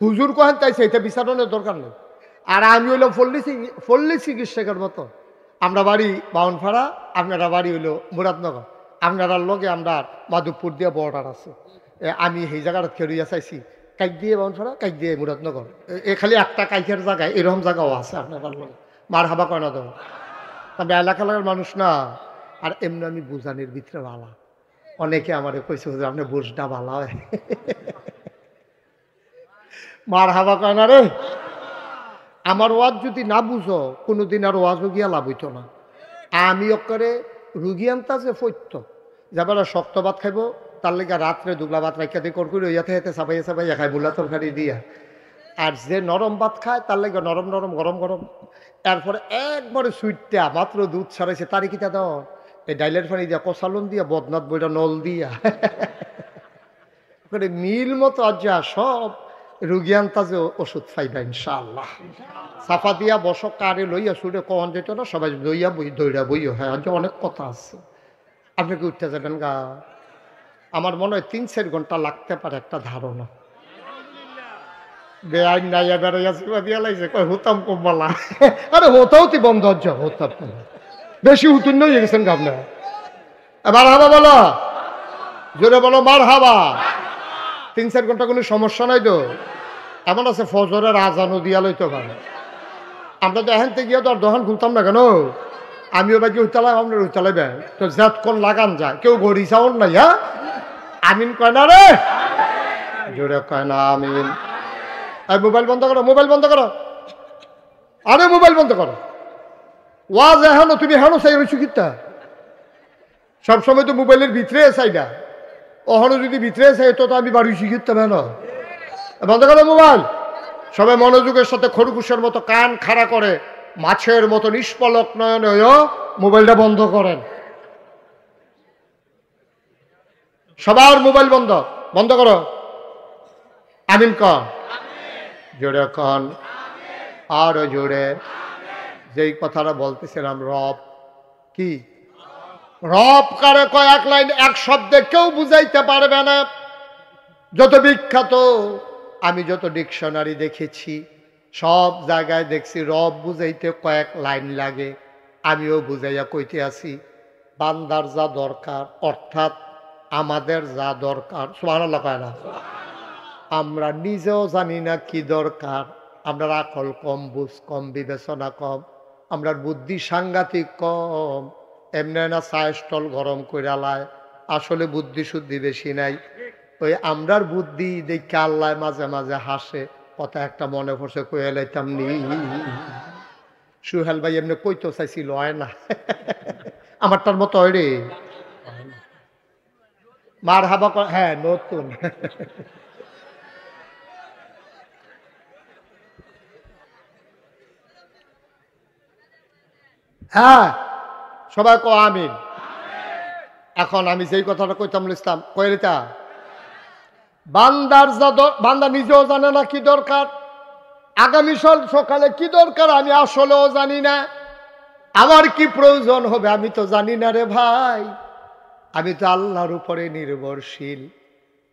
Speaker 1: হুজুর কহেন তাইছে, এটা বিচারণের দরকার নেই। আর আমি হইলো ফল্লি চিকিৎসকের মতো। আমরা বাড়ি বাউনপাড়া, আপনারা বাড়ি হইলো মুরাদনগর। আপনারা লগে আমরা মাধবপুর দিয়ে বর্ডার আছে। আমি সেই জায়গাটা খেয়ে চাইছি, কাইক দিয়ে বাউনপাড়া, কাইক দিয়ে মুরাদনগর। এ খালি একটা কাইকের জায়গায় এরকম জায়গাও আছে আপনারা লগে। মার হাবা কয় না তো? আমরা এলাকা লাগার মানুষ না। আর এমনি আমি বুঝানির ভিতরে ভালা। অনেকে আমার কইছে হুজুর আপনি বুঝটা ভালো হয়। মার হাবা কয় না রে? আমার ওয়াজ যদি না বুঝো কোনোদিন আর ওয়াজও গিয়া লাভ হইতো না। আমি করে রুগী আনতা যে ফৈত্য যাবার শক্ত ভাত খাইব, তার লেগে রাত্রে দুগলা ভাত রাখিয়া দিয়ে করকুড়ি হইয়াতে হেতে চাপাইয়া চাপাইয়া খাই বুলা তরকারি দিয়া। আর যে নরম ভাত খায় তার লেগে নরম নরম গরম গরম। এরপরে একবারে সুইটটা মাত্র দুধ ছাড়াইছে তারি কিতা দাও, এই ডাইলের পানি দিয়া কষালন দিয়া বদনাথ বইটা নল দিয়া মিল মতো আজ যা সব রুগী আনতা যে ওষুধ পাইবা ইনশাআল্লাহ। সাফা দিয়া বস কারে লইয়া সুরে কখন যেত না, সবাই লইয়া বই দইরা বইও। হ্যাঁ, আজ অনেক কথা আছে। আপনি কি উঠতে যাবেন গা? আমার মনে হয় 3-4 ঘন্টা লাগতে পারে একটা ধারণা। বেআইন নাইয়া বেড়াইয়া সেবা দিয়া লাগছে, কয় হতাম কমলা। আরে হতাও তি বন্ধ হচ্ছে, হতাম বেশি উত্তীর্ণ হয়ে গেছেন গা আপনার। মার হাবা বলো, জোরে বলো মার হাবা। 3-4 ঘন্টা কোনো সমস্যা নাই তো। এমন আছে ফজরের আজানও দিয়া লইতে পারে। আমরা তো এখান থেকে গিয়ে তো আর দোকান খুলতাম না কেন? আমিও বাকি উঠালাম, আপনার উঠালাইবে তো জাত কোন লাগান যায়। কেউ ঘড়ি চাউন নাই। হ্যাঁ, আমিন কয় না রে? জোরে কয় না আমিন। মোবাইল বন্ধ করো, মোবাইল বন্ধ করো। আরে মোবাইল বন্ধ করো। ওয়াজ এখনো তুমি এখনো চাই রয়েছো কিতা? সবসময় তো মোবাইলের ভিতরে চাই না, ওখানে যদি ভিতরে চাই তো আমি বাড়ি শিখিতে হবে না। বন্ধ করো মোবাইল। সবাই মনোযোগের সাথে খরগোশের মতো কান খাড়া করে মাছের মতো নিষ্পলক নয়নে মোবাইলটা বন্ধ করেন। সবার মোবাইল বন্ধ, বন্ধ করো। আমিন কন, জোরে কন, আরো জোরে। যেই কথাটা বলতেছিলাম, রব কি? রব কারে কয়েক লাইন এক শব্দে কেউ বুঝাইতে পারবে না। যত বিখ্যাত আমি যত ডিকশনারি দেখেছি সব জায়গায় দেখছি রব বুঝাইতে কয়েক লাইন লাগে। আমিও বুঝাইয়া কইতে আছি বান্দার যা দরকার, অর্থাৎ আমাদের যা দরকার, সুবহানাল্লাহ কয় না, আমরা নিজেও জানি না কি দরকার। আমরা আকল কম, বুঝ কম, বিবেচনা কম, আমরার বুদ্ধি সাংঘাতিক কম। এমনি না চায় স্টল গরম করে আলায়, আসলে বুদ্ধি শুদ্ধি বেশি নাই। ওই আমরার বুদ্ধি দেখে আল্লাহ মাঝে মাঝে হাসে। কথা একটা মনে পড়ছে, কয়ে লাইতাম নি, সুহেল ভাই এমনি কইতো চাইছিল, হয় না আমারটার মতো হয় রে, মার হাবা। হ্যাঁ নতুন হ্যাঁ সবাই কো আমিন। এখন আমি যেই কথাটা কইতাম ইসলাম কইলিতা, বান্দার যা বান্দা নিজেও জানে না কি দরকার, আগামী সকালে কি দরকার আমি আসলেও জানি না, আমার কি প্রয়োজন হবে আমি তো জানি না রে ভাই। আমি তো আল্লাহর উপরে নির্ভরশীল।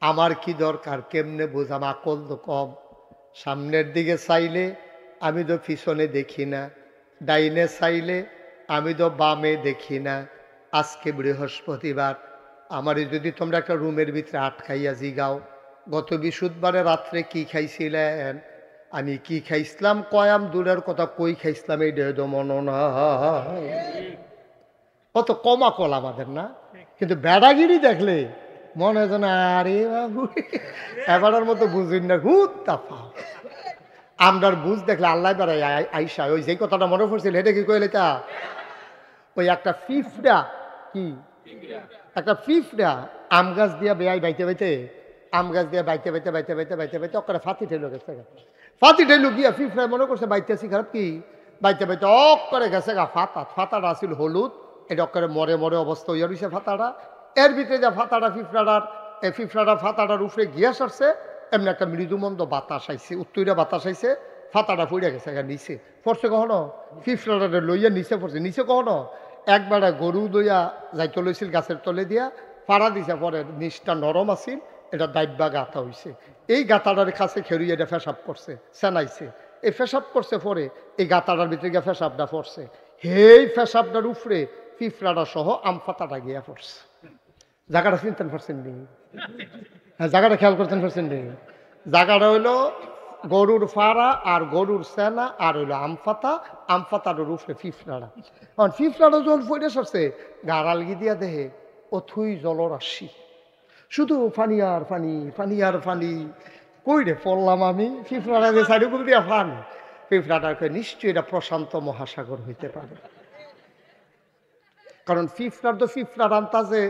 Speaker 1: আমার কি দরকার কেমনে বুঝাম? আকল তো কম। সামনের দিকে চাইলে আমি তো পিছনে দেখি না, ডাইনে চাইলে আমি তো বামে দেখি না। আজকে বৃহস্পতিবার, আমারই যদি তোমরা একটা রুমের ভিতরে আটকাইয়া জিগাও গত বৃহস্পতিবারে রাত্রে কি খাইছিলেন, আমি কি খাইছিলাম কয়াম দূরের কথা, কই খাইছিলাম এই দেহ মনো না। কত কমা কল আমাদের না, কিন্তু বেড়াগিরি দেখলে মনে হয় যেন আরে বাবু এবারের মতো বুঝুন না, হুত তাফা। আমরার বুঝ দেখলে আল্লাহ বেড়াই আইসা। ওই যে কথাটা মনে পড়ছিল এটা কি কইলে তা, ওই একটা ফিফড়া, কি একটা ফিফড়া আম গাছ দিয়া বেয়াই বাইতে বাইতে, আম গাছ দিয়া বাইতে বাইতে বাইতে বাইতে বাইতে বাইতে ওখানে ফাতি ঠেলো গেছে। ফাতি ঠেলো গিয়া ফিফড়ায় মনে করছে বাইতে আসি খারাপ কি, বাইতে বাইতে অক করে গেছে গা ফাতা। ফাতাটা আসছিল হলুদ, এটা অক্করে মরে মরে অবস্থা হইয়া রয়েছে ফাতাটা। এর ভিতরে যা ফাতাটা ফিফড়াটা ফাতাটার উপরে গিয়া সারছে, এমনি একটা মৃদুমন্দ বাতাস আইছে, উত্তরা বাতাস আইছে, ফাতাটা পড়ে গেছে গা নিচে পড়ছে। কখনো ফিফড়াটা লইয়া নিচে পড়ছে, নিচে কখনো একবারে গরু দইয়া যাইতে লইছিল গাছের তলে দিয়া ফাড়া দিছে, পরে নিচটা নরম আছিল, এটা দাইব্বা গাঁথা হইছে। এই গাঁথাটার কাছে খেরুই এটা পেশাব করছে, সেনাইছে, এই পেশাব করছে, পরে এই গাঁথাটার ভিতরে গিয়ে পেশাবটা পড়ছে। এই পেশাবটার উপরে ফিফড়াটা সহ আম পাতাটা গিয়া পড়ছে। জায়গাটা চিনতেন পারছেন নি? হ্যাঁ জায়গাটা খেয়াল করতেন পারছেন নি? জায়গাটা হইলো গরুর ফাড়া আর গরুর সেনা আর হইলো আম পাতার উপরে ফিফড়াটা। কারণ ফিফড়াটা যখন পড়ে সরছে গাড়াল গিয়ে দেহে অথুই জলরাশি, শুধু পানি আর পানি, পানি আর পানি। কই রে পড়লাম আমি, ফিফড়াটা যে সাইডে করে দিয়া ফান। ফিফড়াটাকে নিশ্চয়ই এটা প্রশান্ত মহাসাগর হইতে পারে, কারণ ফিফড়ার তো ফিফড়ার আন্তাজে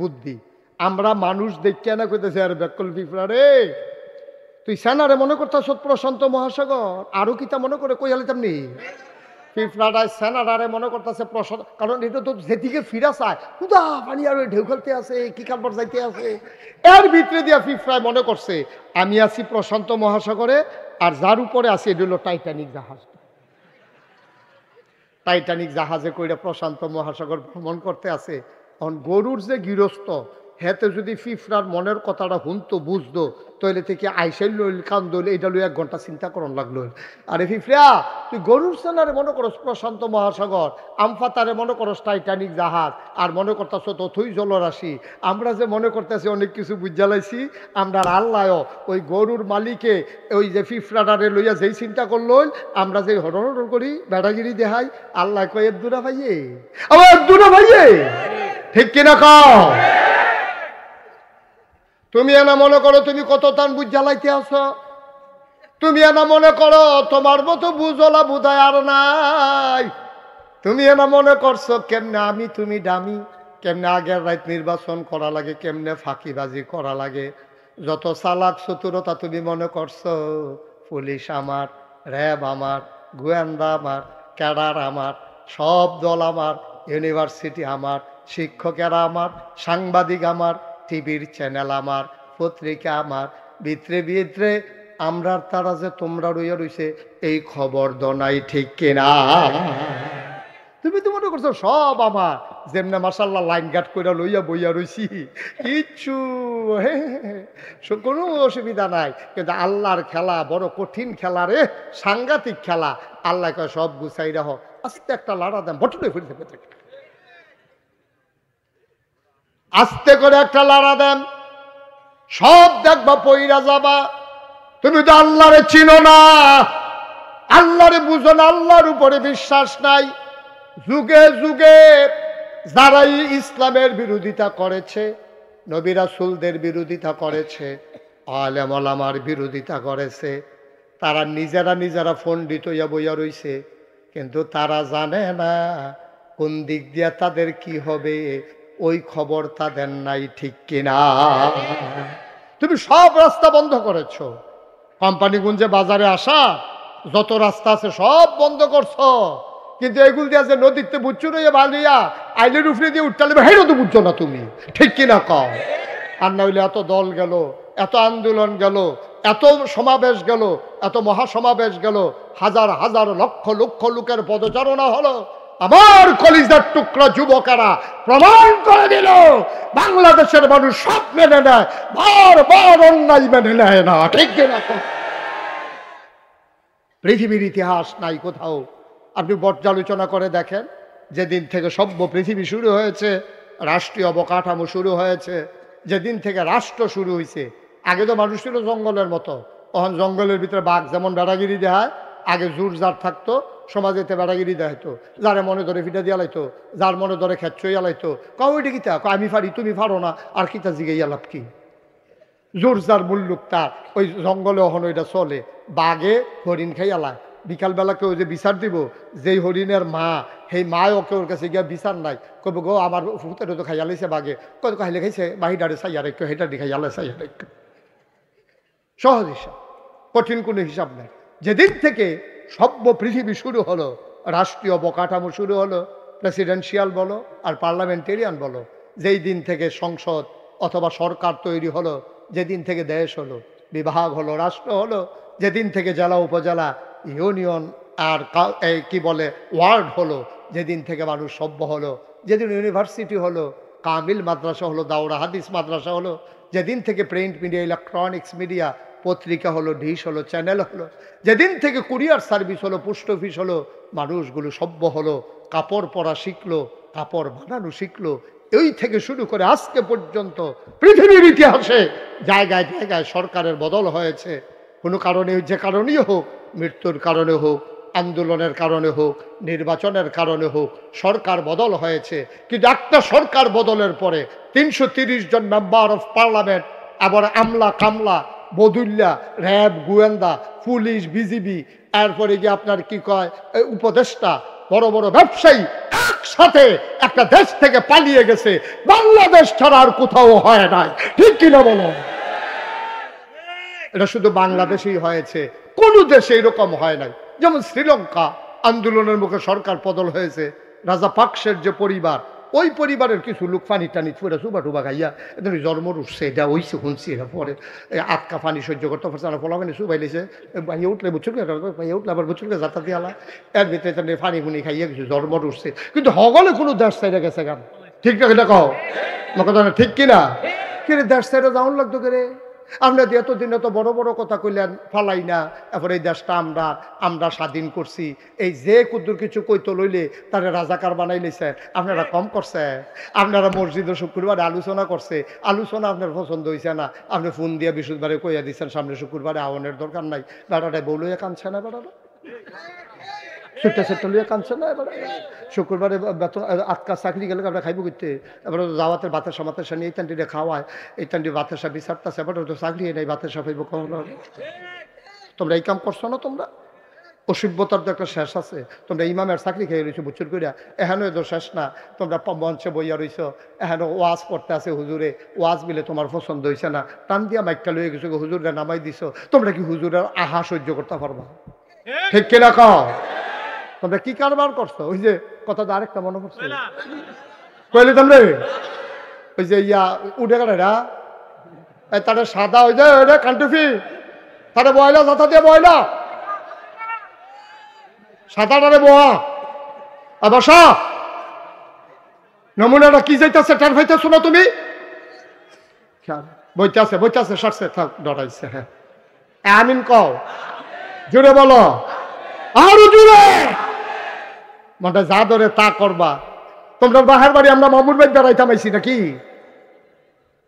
Speaker 1: বুদ্ধি। আমরা মানুষ দেখতে না কইতেছি আর বেকল ফিফড়া রে, তুই সেনারে মনে করতেছ প্রশান্ত মহাসাগর, আরো কিতা মনে করে কই হালিতাম নি। ফিফড়াটায় সেনারে মনে করতেছে প্রশান্ত, কারণ এটা তো যেদিকে ফিরা চায় হুদা পানি আর ঢেউ খেলতে আছে, কি কারবার যাইতে আছে। এর ভিতরে দিয়া ফিফড়ায় মনে করছে আমি আছি প্রশান্ত মহাসাগরে, আর যার উপরে আছে এটা হলো টাইটানিক জাহাজ। টাইটানিক জাহাজে কইরা প্রশান্ত মহাসাগর ভ্রমণ করতে আছে। এখন গরুর যে গৃহস্থ হেতে যদি ফিফড়ার মনের কথাটা হুনতো বুঝতো, তৈলে থেকে আইসাই লইল কান্দল, এটা লই 1 ঘন্টা চিন্তা করন লাগলো। আরে ফিফড়া তুই গরুর সেনারে মনে করস প্রশান্ত মহাসাগর, আমফাতারে মনে করস টাইটানিক জাহাজ, আর মনে করতেছ তথই জলরাশি। আমরা যে মনে করতেছি অনেক কিছু বুঝালাইছি, আমরা আল্লাহ ওই গরুর মালিকে ওই যে ফিফড়াটারে লইয়া যেই চিন্তা করলো, আমরা যে হরণ করি বেড়াগিরি দেখাই, আল্লাহ কয় এর দূরা ভাইয়ে, আবার দূরা ভাইয়ে, ঠিক কিনা কও? তুমি এনা মনে করো তুমি কত টান বুঝ জ্বালাইতে আছো, তুমি এনা মনে করো তোমার মতো বুঝলা বুঝায় আর নাই, তুমি এনা মনে করছো কেমনে আমি তুমি দামি, কেমনে আগের রাত নির্বাচন করা লাগে, কেমনে ফাঁকিবাজি করা লাগে। যত চালাক চতুরতা তুমি মনে করছো, পুলিশ আমার, র্যাব আমার, গোয়েন্দা আমার, ক্যাডার আমার, সব দল আমার, ইউনিভার্সিটি আমার, শিক্ষকেরা আমার, সাংবাদিক আমার, টিভির চ্যানেল আমার, পত্রিকা আমার, ভিতরে ভিতরে আমরার তারা যে তোমরা রইয়া রইছে এই খবর দনাই, ঠিক কিনা? তুমি তো মনে করছো সব আমার, যেমনে মাসাল্লাহ লাইন গার্ড করে লইয়া বইয়া রইছি, কিচ্ছু কোনো অসুবিধা নাই। কিন্তু আল্লাহর খেলা বড় কঠিন খেলা রে, সাংঘাতিক খেলা। আল্লাহ কয় সব গুছাই রাখ, আস্তে একটা লাড়া দেন, বটলে ফিরে থেকে আস্তে করে একটা লাড়া দেন, সব দেখবা পইরা যাবা। তুমি তো আল্লাহরে চিনো না, আল্লাহরে বুঝো না, আল্লাহর উপরে বিশ্বাস নাই। যুগে যুগে যারাই ইসলামের বিরোধিতা করেছে, নবী রাসূলদের বিরোধিতা করেছে, আলেম ওলামার বিরোধিতা করেছে, তারা নিজেরা পণ্ডিত হইয়া বইয়া রইছে। কিন্তু তারা জানে না কোন দিক দিয়া তাদের কি হবে, ওই খবর তাদের নাই, ঠিক কিনা? তুমি সব রাস্তা বন্ধ করেছো, কোম্পানিগঞ্জে বাজারে আসা যত রাস্তা আছে সব বন্ধ করছো। কিন্তু এগুলো দিয়ে যে নদীতে বুঝছো না, বালিয়া আইলের উপরে দিয়ে উঠতে হেঁটে তো বুঝছো না তুমি, ঠিক কিনা কও? আর না হইলে এত দল গেল, এত আন্দোলন গেল, এত সমাবেশ গেল, এত মহাসমাবেশ গেল, হাজার হাজার লক্ষ লক্ষ লোকের পদচারণা হলো। আমার কলিজার টুকরা যুবকেরা প্রমাণ করে দিল বাংলাদেশের মানুষ সব মেনে নেয়, বারবার অন্যায় মেনে নেয় না, ঠিক কিনা? পৃথিবীর ইতিহাস নাই কোথাও। আপনি পর্যালোচনা করে দেখেন, যেদিন থেকে সভ্য পৃথিবী শুরু হয়েছে, রাষ্ট্রীয় অবকাঠামো শুরু হয়েছে, যেদিন থেকে রাষ্ট্র শুরু হয়েছে, আগে তো মানুষ ছিল জঙ্গলের মতো। তখন জঙ্গলের ভিতরে বাঘ যেমন বেড়াগিরি দেখায়, আগে জোর জার থাকতো, সমাজেতে বেড়াগিরি দেখাইতো, যারে মনে ধরে ফিটা দিয়া লাইতো, যার মনে ধরে খেচ্ছই আলাইতো। কইটা কিতা আমি পারি তুমি পারো না, আর কিতা জিগে লাভ কি? জোর যার মুল্লুক তার, ওই জঙ্গলে ওখান ওইটা চলে। বাঘে হরিণ খাইয়ালায়, বিকালবেলা কেউ যে বিচার দিব, যেই হরিণের মা, সেই মা ওকে ওর কাছে গিয়া বিচার নাই, কবে গো আমার ফুতের তো খাইয়া লাইছে বাঘে, কত খাইলে খাইছে বাহিডারে চাইয়া রাখো, হেটা দি খাইয়ালে চাইয়া রাখো। সহজ হিসাব, কঠিন কোনো হিসাব নাই। যেদিন থেকে সভ্য পৃথিবী শুরু হলো, রাষ্ট্রীয় অবকাঠামো শুরু হলো, প্রেসিডেন্সিয়াল বলো আর পার্লামেন্টেরিয়ান বলো, যেই দিন থেকে সংসদ অথবা সরকার তৈরি হলো, যেদিন থেকে দেশ হলো, বিভাগ হলো, রাষ্ট্র হলো, যেদিন থেকে জেলা উপজেলা ইউনিয়ন আর কি বলে ওয়ার্ড হলো, যেদিন থেকে মানুষ সভ্য হলো, যেদিন ইউনিভার্সিটি হলো, কামিল মাদ্রাসা হলো, দাওরা হাদিস মাদ্রাসা হলো, যেদিন থেকে প্রিন্ট মিডিয়া, ইলেকট্রনিক্স মিডিয়া, পত্রিকা হলো, ডিশ হলো, চ্যানেল হলো, যেদিন থেকে কুরিয়ার সার্ভিস হলো, পোস্ট অফিস হলো, মানুষগুলো সভ্য হলো, কাপড় পরা শিখলো, কাপড় বানানো শিখলো। এই থেকে শুরু করে আজকে পর্যন্ত পৃথিবীর ইতিহাসে জায়গায় জায়গায় সরকারের বদল হয়েছে। কোনো কারণে, যে কারণেই হোক, মৃত্যুর কারণে হোক, আন্দোলনের কারণে হোক, নির্বাচনের কারণে হোক, সরকার বদল হয়েছে। কিন্তু একটা সরকার বদলের পরে ৩৩০ জন মেম্বার অফ পার্লামেন্ট, আবার আমলা কামলা বদুল্লা, র্যাব, গোয়েন্দা, পুলিশ, বিজিবি, এরপরে গিয়ে আপনার কি কয় উপদেষ্টা, বড় বড় ব্যবসায়ী একসাথে একটা দেশ থেকে পালিয়ে গেছে। বাংলাদেশ ছাড়া আর কোথাও হয় নাই, ঠিক কিনা বলো? এটা শুধু বাংলাদেশেই হয়েছে, কোনো দেশে এরকম হয় নাই। যেমন শ্রীলঙ্কা, আন্দোলনের মুখে সরকার বদল হয়েছে, রাজা পাকসের যে পরিবার, ওই পরিবারের কিছু লোক পানি টানি ছুড়ে সুবা টুবা খাইয়া এদের জন্ম উঠছে, এটা ওইছে শুনছি, এরা পরে আটকা পানি সহ্য করতে পারছে না, ফলাফানি সুবাই লিছে, ভাইয়া উঠলে বুঝছিল, ভাইয়া উঠলে আবার বুঝছিল যাতা দিয়ালা, এর ভিতরে পানি ফুনি খাইয়া কিছু জন্ম উঠছে। কিন্তু হগলে কোনো দেশ সাইডে গেছে গান, ঠিক না? এটা কও কথা না, ঠিক কিনা? কিরে দেশ সাইডে যাওয়ার লাগতো করে? আপনার এতদিন এত বড় বড় কথা কইলেন, ফালাই না, এরপর এই দেশটা আমরা স্বাধীন করছি, এই যে কুদ্দুর কিছু কইতো লইলে তারা রাজাকার বানাই লইছে, আপনারা কম করছে। আপনারা মসজিদে শুক্রবারে আলোচনা করছে, আলোচনা আপনার পছন্দ হয়েছে না, আপনি ফোন দিয়ে বৃহস্পতিবারে কইয়া দিচ্ছেন সামনে শুক্রবারে আওয়ানের দরকার নাই, বেড়াটায় বউ লইয়া কাঁদছে না, বেড়াটা ছোট্ট ছোট্ট লইয়া কাঁদছে না, এবার শুক্রবারে বেতন আটকা চাকরি গেলে আমরা খাইব করতে, এবার দাওয়াতের বাতাসা মাতাসা নিয়ে এই টানটিটা খাওয়ায়, এই টানটি বাতাসা বিচারতেছে, এবার তো চাকরি নেই, বাতাসা পাইব কখন? তোমরা এই কাম করছো না? তোমরা অসভ্যতার তো একটা শেষ আছে। তোমরা ইমামের চাকরি খেয়ে রয়েছো বুচ্চুর করিয়া, এখানেও তো শেষ না। তোমরা মঞ্চে বইয়া রইছ, এখানে ওয়াজ করতে আছে হুজুরে, ওয়াজ মিলে তোমার পছন্দ হয়েছে না, টান দিয়া মাইকটা লয়ে গেছো, হুজুরে নামাই দিছ। তোমরা কি হুজুরের আহা সহ্য করতে পারবা? ঠিক কিনা কও? তোমরা কি কারবার করছো? ওই যে কথাটা আরেকটা মনে পড়ছে, কইলে তোমরা ওই যে ইয়া উঠে গেল এরা, তাদের সাদা ওই যে কান্টুফি, তাদের বয়লা যাতা দিয়ে বয়লা সাদাটারে বোয়া বসা। নমুনাটা কি যাইতেছে টার পাইতেছো না তুমি? বইতে আছে সারছে, থাক ডরাইছে। হ্যাঁ আমিন কও, জোরে বলো, আরো জোরে। মনটা যা ধরে তা করবা। তোমরা বাহার বাড়ি, আমরা মামুর বাড়ি বেড়াইতাম আইছি নাকি?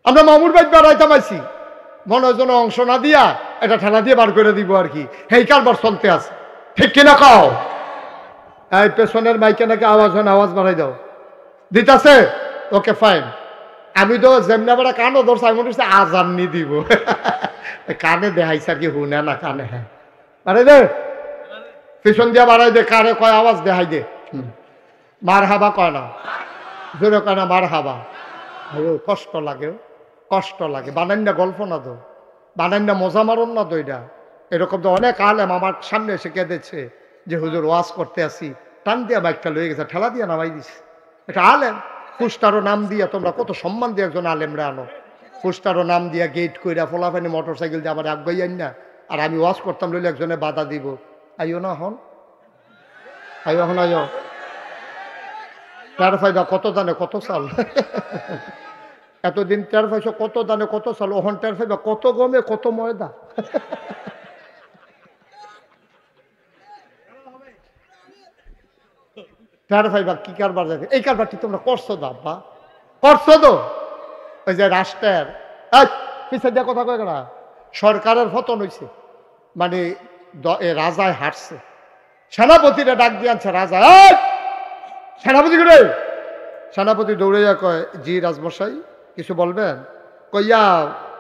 Speaker 1: আমরা মামুর বাড়ি বেড়াইতাম আইছি, মনে জন অংশ না দিয়া এটা ঠেলা দিয়ে বার করে দিব আর কি। এই কারবার চলতে আছে, ঠিক কিনা কও? এই পেছনের মাইকে নাকি আওয়াজ হয় না, আওয়াজ বাড়াই দাও। দিতাছে? Okay fine. আমি তো যেমনি বেড়া কানও ধরছি, আমি মনে হচ্ছে আজান নি দিব। কানে দেখাইছে আর কি, হুনে না কানে। হ্যাঁ বাড়াই দে, পেছন দিয়া বাড়াই দে, কারে কয় আওয়াজ দেখাই দে। মার হাবা কয় না, জোরে কয় না মার হাবা। কষ্ট লাগে, কষ্ট লাগে। বানান না গল্প না তো, বানান না মজা মারণ না তো। এটা এরকম তো অনেক আলেম আমার সামনে এসে কেঁদেছে যে হুজুর ওয়াজ করতে আসি, টান দিয়া বাইকটা লয়ে গেছে, ঠেলা দিয়া নামাই দিছে। এটা আলেম, পুস্টারও নাম দিয়া তোমরা কত সম্মান দিয়ে একজন আলেমরা আনো। পুস্টারও নাম দিয়া গেট কইরা ফোলাফানি মোটর সাইকেল দিয়ে আমার আগাই আন না। আর আমি ওয়াজ করতাম লইলে একজনে বাধা দিব। আইও না হন, আইও এখন আইও। তার ফায়দা কত দানে কত চাল। এতদিন টের পাইছো কত দানে কত চাল, ওহন টের পাইবা কত গমে কত ময়দা। টের পাইবা কি কারবার যাবে। এই কারবারটি তোমরা করছো তো আব্বা, করছো তো। ওই যে রাষ্ট্রের পিছিয়ে দিয়ে কথা কয় না, সরকারের পতন হয়েছে, মানে রাজায় হারছে, সেনাপতিরা ডাক দিয়ে আনছে রাজা। সেনাপতি করে, সেনাপতি দৌড়ে যা কয়, জি রাজমশাই কিছু বলবেন? কইয়া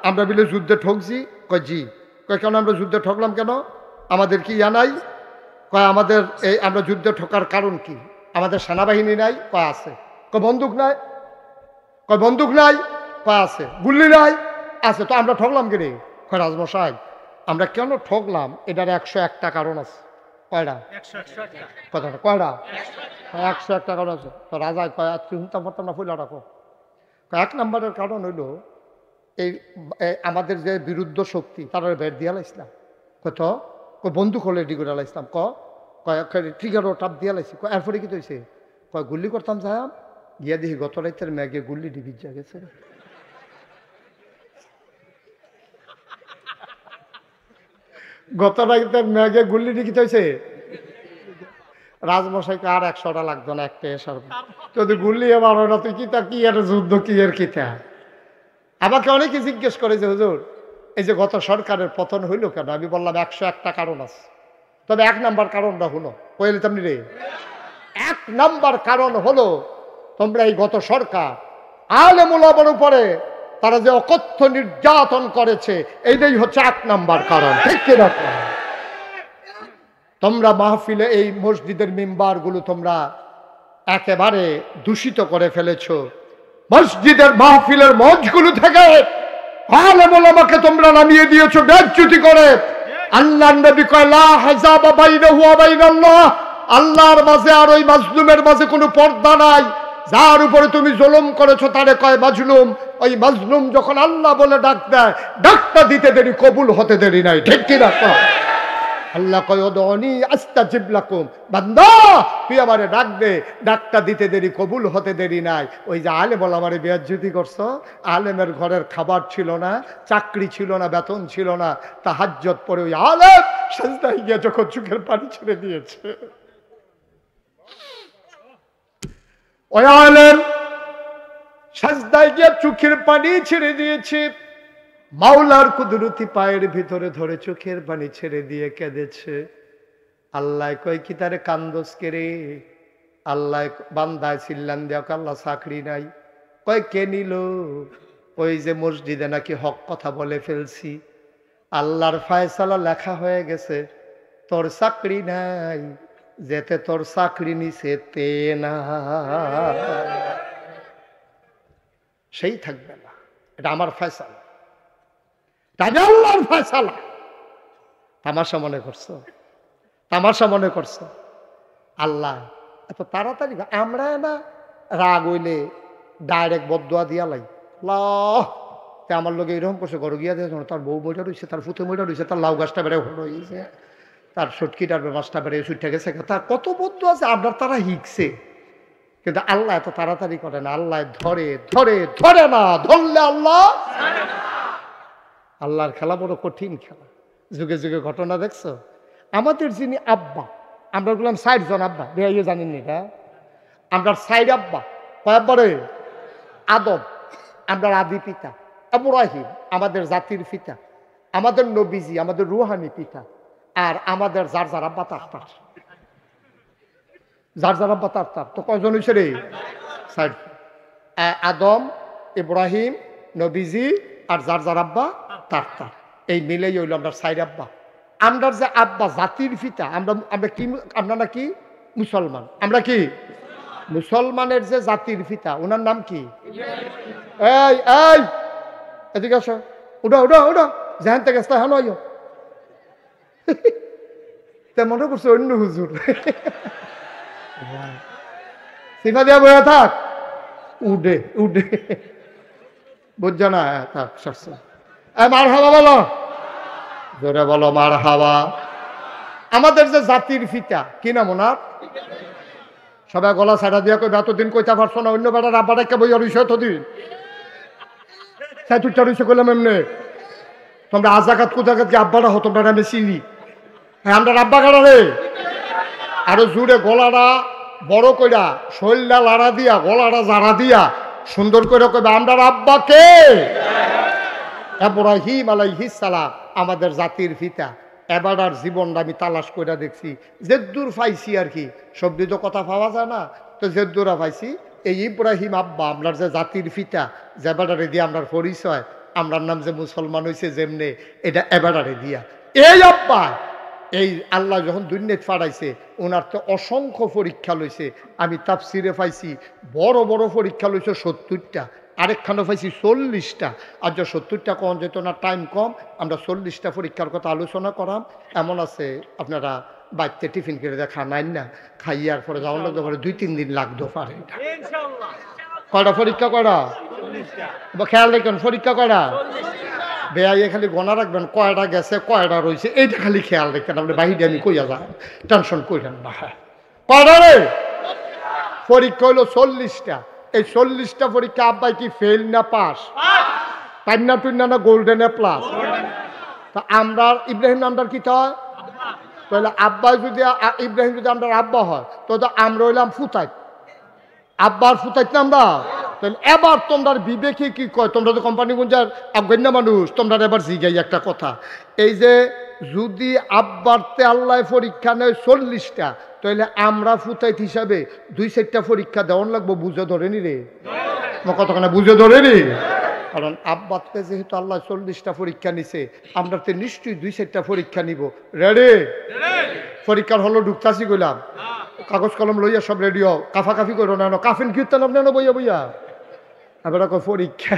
Speaker 1: আমরা বিলে যুদ্ধে ঠকছি। কয় জি। কয় কেন আমরা যুদ্ধে ঠকলাম কেন? আমাদের কি ইয়া নাই? কয় আমাদের এই আমরা যুদ্ধে ঠকার কারণ কি? আমাদের সেনাবাহিনী নাই? কয় আছে। কয় বন্দুক নাই? কয় বন্দুক নাই? কয় আছে। গুল্লি নাই? আছে। তো আমরা ঠকলাম কি রে? কয় রাজমশাই আমরা কেন ঠকলাম এটার 101টা কারণ আছে। কয়টা? কথাটা কয়টা? 101টা কারণ আছে। তো রাজায় কয় চিন্তা করতাম না, ফুলা রাখো। 1 নম্বরের কারণ হইল এই আমাদের যে বিরুদ্ধ শক্তি তারা বের দিয়া লাইছিলাম। কত বন্দুক হলে এডি করে লাইছিলাম। ট্রিগারও টাপ দিয়া লাইছি। এরপরে কি হয়েছে? কয় গুল্লি করতাম যাইম, গিয়া দেখি গত রাইতের ম্যাগে গুল্লি ডিবির যা গেছে। গত রাইতের ম্যাগে গুল্লি ডিকিতে হয়েছে। রাজমশাইকে আর 100টা লাগতো না, একটা এসার যদি গুল্লি এবার না তুই কিতা কি এর যুদ্ধ কি এর কিতা। আমাকে অনেকে জিজ্ঞেস করে যে হুজুর এই যে গত সরকারের পতন হইল কেন? আমি বললাম 101টা কারণ আছে, তবে 1 নাম্বার কারণটা হলো কইলে তেমনি রে। 1 নাম্বার কারণ হলো তোমরা এই গত সরকার আলেম ওলামার উপরে তারা যে অকথ্য নির্যাতন করেছে, এইটাই হচ্ছে 1 নাম্বার কারণ। ঠিক কিনা? তোমরা মাহফিলে এই মসজিদের মিম্বারগুলো তোমরা একেবারে দূষিত করে ফেলেছ। মসজিদের মাহফিলের মঞ্চগুলো থেকে আলেম ওলামাকে তোমরা নামিয়ে দিয়েছো বেজ্জতি করে। আল্লাহর নবী কয় লা হাজাবা বাইনাহু ওয়া বাইনাল্লাহ, আল্লাহর মাঝে আর ওই মাজলুমের মাঝে কোনো পর্দা নাই। যার উপরে তুমি জুলুম করেছো তারে কয় মাজলুম। ওই মাজলুম যখন আল্লাহ বলে ডাক দেয়, ডাকটা দিতে দেরি, কবুল হতে দেরি নাই। ঠিক কি না? আল্লাহ কয় উদউনি আস্তাজিব লাকুম, বান্দা তুই আমারে ডাক দে, ডাকটা দিতে দেরি, কবুল হতে দেরি নাই। ওই যে আলেম বলে আমারে বেয়াজ্জতি করছো, আলেমের ঘরের খাবার ছিল না, চাকরি ছিল না, বেতন ছিল না, তাহাজ্জুদ পড়ে ওই আলেম সিজদায় গিয়ে যখন চোখের পানি ছেড়ে দিয়েছে, ওই আলেম সিজদায় গিয়ে চোখের পানি ছেড়ে দিয়েছে, মাওলার কুদরতি পায়ের ভিতরে ধরে চোখের পানি ছেড়ে দিয়ে কেঁদেছে। আল্লাহ কয় কি তারে কান্দোস কে রে? আল্লাহ বান্দায় চিল্লান দেয়া, আল্লাহ চাকরি নাই। কয় কে নিল? ওই যে মসজিদে নাকি হক কথা বলে ফেলছি, আল্লাহর ফায়সালা লেখা হয়ে গেছে, তোর চাকরি নাই, যেতে তোর চাকরি নিছে তে না, সেই থাকবে না। এটা আমার ফয়সালা, এটা আল্লাহর ফয়সালা। তামাশা মনে করছো? তামাশা মনে করছো? আল্লাহ এত তাড়াতাড়ি, আমরা না রাগ হইলে ডাইরেক্ট বদদোয়া দিয়া লাই, আল্লাহ আমার লোক এরকম করছে, ঘর গিয়া দিয়ে তার বউ মইটা রয়েছে, তার ফুতে মইটা রয়েছে, তার লাউ গাছটা বেড়ে হয়েছে, তার সটকিটার মাছটা বেড়ে সুইটা গেছে, তার কত বদ্ধ আছে, আপনার তারা হিকছে। কিন্তু আল্লাহ এত তাড়াতাড়ি করে না, আল্লাহ ধরে ধরে ধরে না, ধরলে আল্লাহ। আল্লাহর খেলা বড় কঠিন খেলা। যুগে যুগে ঘটনা দেখছো? আমাদের যিনি আব্বা, আমরা বললাম 60 জন আব্বা, বেহাইও জানেননি এটা, আমরা 60 আব্বা। কয় আব্বা রে? আদম আমরা আদি পিতা, ইব্রাহিম আমাদের জাতির পিতা, আমাদের নবীজি আমাদের রুহানি পিতা, আর আমাদের যার যার আব্বা তার তার, যার যার আব্বা তার তার। তো কয়জন হয়েছে রে? 60। আদম, ইব্রাহিম, নবীজি আর যার যার আব্বা তার তার, এই মিলেই হইল আমরা 60 আব্বা। আমরা যে আব্বা জাতির পিতা, আমরা আমরা কি, আমরা নাকি মুসলমান, আমরা কি মুসলমানের যে জাতির পিতা, ওনার নাম কি? এই এই এদিকে আসো, উঠো উঠো উঠো, যেখান থেকে আসতে হ্যাঁ নয় তে মনে করছে অন্য হুজুর। সিফা দিয়া বয়ে থাক, উঠে উঠে বুঝছো না? থাক সরছে। মার হাওয়া বলো, জোরে বলো মার হাওয়া। আমাদের যে জাতির পিতা, কি নাম ওনার? সবাই গলা ছাড়া দিয়া কই এতদিন কইতা পারছো না, অন্য বেটার আব্বা ডাক্কা বইয়া রইছে এতদিন, তুইটা রইছে কইলাম এমনি। তোমরা আজাকাত কুজাকাত কি আব্বাটা হতো, তোমরা আমি চিনি। হ্যাঁ আমরা আব্বা কাটা রে, আরো জুড়ে গলাটা বড় কইরা, শৈলটা লাড়া দিয়া, গলাটা জাড়া দিয়া সুন্দর করে কইবা আমরা আব্বাকে। ইব্রাহিম আলাইহিস সালাম আমাদের জাতির পিতা। এবার আর জীবনটা আমি তালাশ করে দেখছি, যেদূর পাইছি আর কি, সবজি তো কথা পাওয়া যায় না, তো যেদূরা পাইছি এই ইব্রাহিম আব্বা আপনার যে জাতির পিতা, যেবাডারে দিয়ে আপনার পরিচয়, আমরার নাম যে মুসলমান হয়েছে যেমনে, এটা এবাডারে দিয়া। এই আব্বা এই আল্লাহ যখন দুনিয়াত ফাড়াইছে, ওনার তো অসংখ্য পরীক্ষা লইছে। আমি তাফসিরে পাইছি বড় বড় পরীক্ষা লইছে 70টা, আরেকখানে পাইছি 40টা। আর যে 70টা কম যেত না, টাইম কম, আমরা 40টা পরীক্ষার কথা আলোচনা করাম। এমন আছে আপনারা বাচ্চা টিফিন করে দেখা নাই না, খাইয়ার পরে যাওয়ার লাগতে পারে 2-3 দিন লাগতে পারে। কয়টা পরীক্ষা করা? খেয়াল রাখবেন পরীক্ষা কয়টা? বেয়াইয়ে খালি গণা রাখবেন কয়টা গেছে কয়টা রয়েছে, এইটা খালি খেয়াল রাখবেন। আপনি বাহিরে আমি কইয়া যান, টেনশন কইলেন না। কয়টা রে? পরীক্ষা হইলো 40টা। এই 40টা পরীক্ষা আব্বাই কি ফেল না পাস? পাইনা টুইনা না গোল্ডেনে প্লাস? তা আমরা ইব্রাহিম নামটার কি হয়? তাহলে আব্বা যদি ইব্রাহিম যদি আমরা আব্বা হয়, তো আমরা হইলাম ফুতাই, আব্বার ফুতাইত না আমরা। তাহলে এবার তোমরা বিবেকে কি কয়? তোমরা তো কোম্পানিগঞ্জের আফগান্না মানুষ, তোমরা এবার জিগাই একটা কথা, এই যে যদি আব্বারতে আল্লাহ পরীক্ষা নেয় 40টা, তাহলে আমরা ফুতাইত হিসাবে 2-4টা পরীক্ষা দেওয়ান লাগবো। বুঝে ধরেনি রে, কতখানে বুঝে ধরেনি? কারণ আব্বাতে যেহেতু আল্লাহ 40টা পরীক্ষা নিছে, আমরা তো নিশ্চয়ই 2-4টা পরীক্ষা নিব। রেডি? পরীক্ষার হলো ঢুকতাছি গেলাম, কাগজ কলম লইয়া সব রেডিও, কাফাকাফি করো না, কাফিন কীর্তন আপনি না বইয়া বইয়া আমরা পরীক্ষা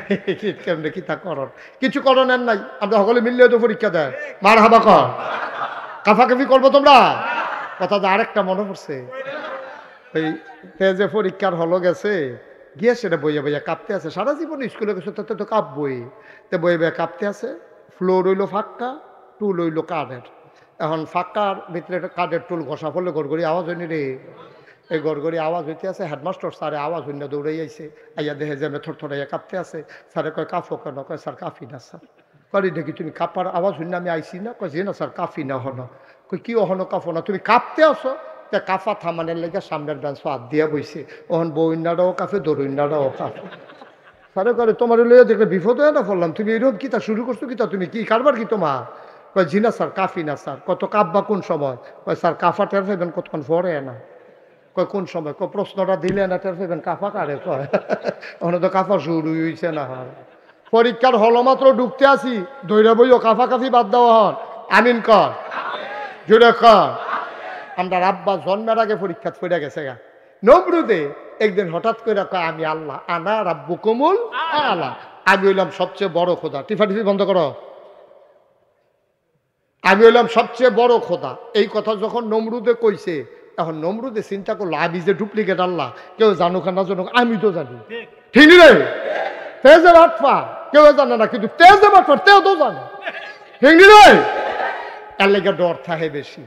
Speaker 1: কেমনে কি তা করন, কিছু করণের নাই। আমরা সকলে মিললে তো পরীক্ষা দেয়, মার হাবা কর, কাফাকাফি করবো তোমরা। কথা আরেকটা মনে পড়ছে, ওই যে পরীক্ষার হলো গেছে গিয়ে সেটা বইয়া বইয়া কাঁপতে আছে। সারা জীবন স্কুলে গেছে তাতে তো কাঁপবই, তো বইয়ে বইয়া কাঁপতে আছে। ফ্লোর হইলো ফাঁকা, টুল হইলো কাঠের। এখন ফাঁকার ভিতরে একটা কাঠের টুল ঘষা পড়লে গড়গড়ি আওয়াজ হয়নি রে, এই গড়গড়ি আওয়াজ হইতে আছে। হেডমাস্টার স্যারে আওয়াজ হইনা দৌড়াই আইছে, আইয়া দেখে যে আমি থরথরাইয়া কাঁপতে আছে। স্যারে কয় কাঁপো কেন? কয় স্যার কাঁপি না স্যার। করি দেখি তুমি কাঁপার আওয়াজ হইনা আমি আইসি না? কয় যে না স্যার কাঁপি না হনো। কই কি অহনো কাঁপো না? তুমি কাঁপতে আসো? তা কাঁপা থামানের লেগে সামনের বেঞ্চ হাত দিয়া বইছে। ওহন বইনারাও কাঁপে, দরুইনারাও কাঁপে। স্যারে করে তোমার লইয়া দেখলে বিপদ হয়ে না পড়লাম, তুমি এরকম কিতা শুরু করছো, কিতা তুমি কি কারবার কি তোমার? কয় জি না স্যার কাঁপি না স্যার। কত কাঁপবা কোন সময়? কয় স্যার কাঁফা টের পাইবেন কতক্ষণ পরে না। কয় কোন সময়? কয় প্রশ্নটা দিলে না টের পাইবেন কাঁফা কারে কয়। ওখানে তো কাঁফা শুরু হয়েছে না। পরীক্ষার হল মাত্র ঢুকতে আসি, দৈরা বইও কাঁফা কাফি বাদ দেওয়া হন। আমিন কর। জুড়ে কর। আমরা আব্বা জন্মের আগে পরীক্ষা পড়ে গেছে গা। নমরুদে একদিন হঠাৎ করে কয় আমি আল্লাহ, আনা রাব্বুকুমুল আলা, আমি হইলাম সবচেয়ে বড় খোদা। টিফাটিফি বন্ধ করো। আমি হইলাম সবচেয়ে বড় খোদা। এই কথা যখন নমরুদে কইছে, এখন নমরুদে চিন্তা করলো আমি যে ডুপ্লিকেট আল্লাহ, কেউ জানুক না জানুক আমি তো জানি, ঠিক রে? তেজে বাটফা কেউ জানে না, কিন্তু তেজে বাটফা তেও তো জানে, ঠিক রে? এর লেগে ডর থাকে বেশি।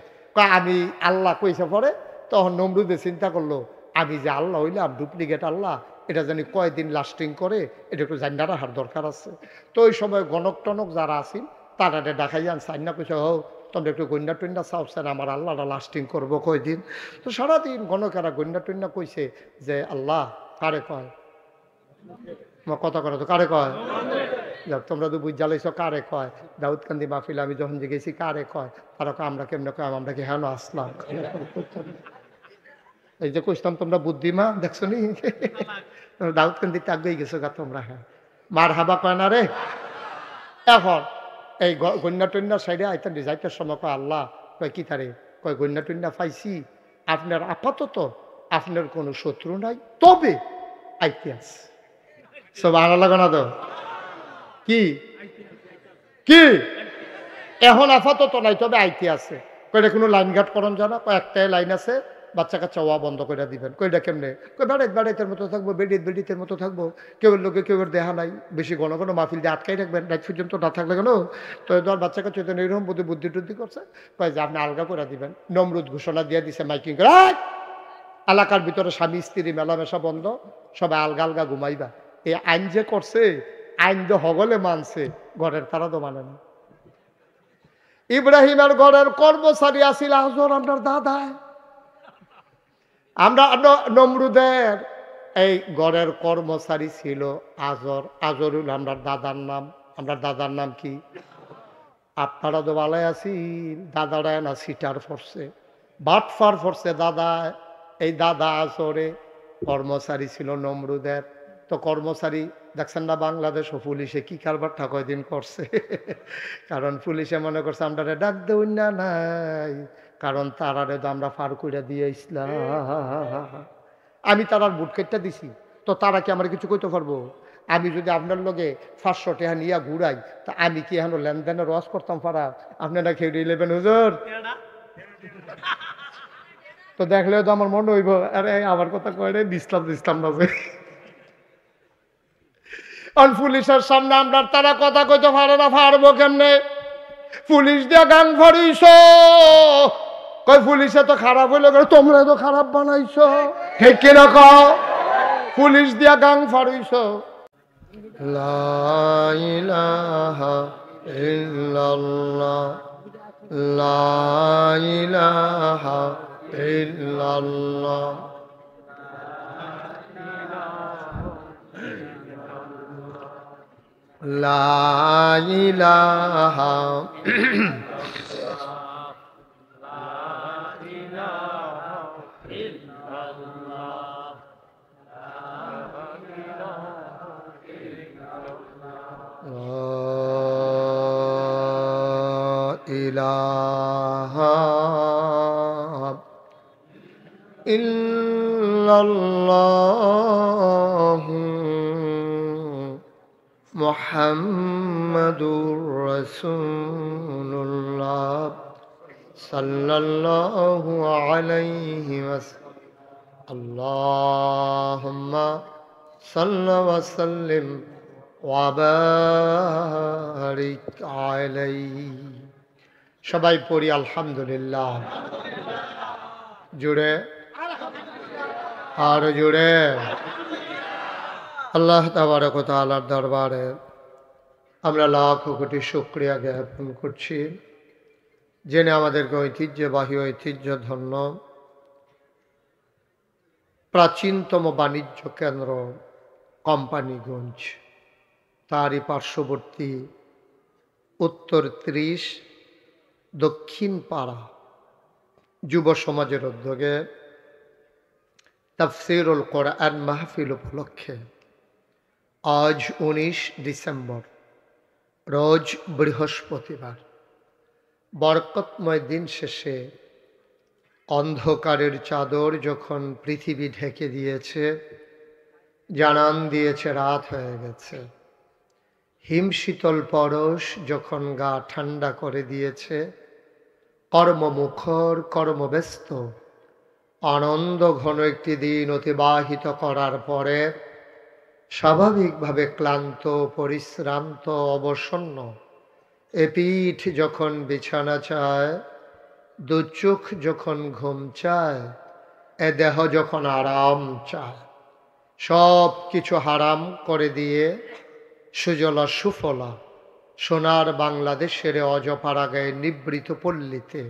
Speaker 1: আমি আল্লাহ কইছে পরে, তখন নমরুদে চিন্তা করলো আমি যে আল্লাহ হইলাম ডুপ্লিকেট আল্লাহ, এটা জানি কয়দিন লাস্টিং করে, এটা একটু জান্না রাখার দরকার আছে। তো ওই সময় গণক টনক যারা আছেন তারা দেখাই আন সাইনা কইছে, হোক তোমরা একটু গন্যা টন্যা চাওছেন, আমার আল্লাহটা লাস্টিং করবো কয়দিন। তো সারাদিন গণকেরা গন্যা টন্যা কইছে যে আল্লাহ কারে কয়, কথা করে তো কারে কয়, তোমরা তো বুঝ জ্বালাইছ কারে কয়। দাউদকান্দি মাহফিল আমি যখন যে গেছি কারে কয়, তারা কয় আমরা কেমনে কয়, আমরা কি হেন আসলাম। এই যে কইতাম তোমরা বুদ্ধিমা দেখছো নি, দাউদকান্দিতে আগেই গেছো গা তোমরা। হ্যাঁ মার হাবা কয় না রে। এখন এই গন্যা টন্যা সাইডে আইতেন যাইতে সময় কয় আল্লাহ, কয় কি তারে কয় গন্যা টন্যা পাইছি, আপনার আপাতত আপনার কোনো শত্রু নাই, তবে আইতে আছে সব আনা লাগো না তো কি কি এখন আপাতত নাই, তবে আইতে আছে। কয়টা কোনো লাইন ঘাট করন জানা, কয়েকটাই লাইন আছে, বাচ্চা কাচ্চা ওয়া বন্ধ করে দিবেন। কইটা কেমনে, কই বেড়াইত বেড়াইতের মতো থাকবো, বেডিত বেডিতের মতো থাকবো, কেউ লোকে কেউ দেখা নাই, বেশি ঘন ঘন মাহফিল দিয়ে আটকাই রাখবেন, রাত পর্যন্ত না থাকলে কেন। তো ধর বাচ্চা কাচ্চা তো এরকম বুদ্ধি টুদ্ধি করছে, কয় যে আপনি আলগা করে দিবেন। নমরুদ ঘোষণা দিয়ে দিছে মাইকিং করে, এলাকার ভিতরে স্বামী স্ত্রী মেলামেশা বন্ধ, সবাই আলগা আলগা ঘুমাইবা। এই আইন যে করছে, আইন যে হগলে মানছে, ঘরের তারা তো মানে না। ইব্রাহিমের ঘরের কর্মচারী আসিল আজর আপনার দাদায়, আমরা নমরুদের এই ঘরের কর্মচারী ছিল আজর। আজরুল আমরা দাদার নাম। আমরা দাদার নাম কি? আপনারা তো ভালোই আছি, দাদারা না সিটার ফরছে, বাটফার ফরছে দাদা। এই দাদা আজরে কর্মচারী ছিল নমরুদের। তো কর্মচারী দেখছেন না বাংলাদেশ ও পুলিশে কি কারবারটা কয়দিন করছে। কারণ পুলিশে মনে করছে আমরা ডাক দেউন না নাই, কারণ তারারে তো আমরা ফার করে দিয়ে ইসলাম। আমি তারার বুট কেটটা দিছি, তো তারা কি আমার কিছু কইতে পারবো? আমি যদি আপনার লগে 500 টাকা নিয়ে ঘুরাই, তা আমি কি এখন লেনদেনের রস করতাম পারা? আপনারা খেয়ে ইলেবেন হুজুর, তো দেখলে তো আমার মনে হইব আরে আমার কথা কয় রে দিসলাম দিসলাম না যে। পুলিশের সামনে আমরা তারা কথা কইতে পারে না, পারবো কেমনে? পুলিশ দিয়ে গান ভরিস, কয় পুলিশে তো খারাপ হইলো, তোমরা তো খারাপ বানাইছো, ঠিক কিনা কও? পুলিশ দিয়া গান ভরিস। লা ইলাহা ইল্লাল্লাহ, লা ইলাহা ইল্লাল্লাহ, লা ইলাহা ইলাহা ইল্লাল্লাহ মুহাম্মাদুর রাসূলুল্লাহ সাল্লাল্লাহু আলাইহি ওয়াসাল্লাম। আল্লাহুম্মা সাল্লি ওয়া সাল্লিম ওয়া বারিক আলাইহি। সবাই পড়ি আলহামদুলিল্লাহ। জুড়ে আর জুড়ে আল্লাহ তাবারক ওয়া তাআলার দরবারে আমরা লাখ কোটি শুকরিয়া জ্ঞাপন করছি, জেনে আমাদেরকে ঐতিহ্যবাহী ঐতিহ্যধন্য প্রাচীনতম বাণিজ্য কেন্দ্র কোম্পানিগঞ্জ, তারই পার্শ্ববর্তী উত্তর 30 দক্ষিণ পাড়া যুব সমাজের উদ্যোগে তাফসীরুল কোরআন মাহফিল উপলক্ষে আজ 19 ডিসেম্বর রোজ বৃহস্পতিবার বরকতময় দিন শেষে অন্ধকারের চাদর যখন পৃথিবী ঢেকে দিয়েছে, জানান দিয়েছে রাত হয়ে গেছে, হিমশীতল পরশ যখন গা ঠান্ডা করে দিয়েছে, কর্মমুখর কর্মব্যস্ত আনন্দ ঘন একটি দিন অতিবাহিত করার পরে স্বাভাবিকভাবে ক্লান্ত, পরিশ্রান্ত, অবসন্ন এ পিঠ যখন বিছানা চায়, দু চোখ যখন ঘুম চায়, এ দেহ যখন আরাম চায়, সব কিছু হারাম করে দিয়ে সুজলা সুফলা সোনার বাংলাদেশের অজপাড়াগায়ে নিবৃত পল্লীতে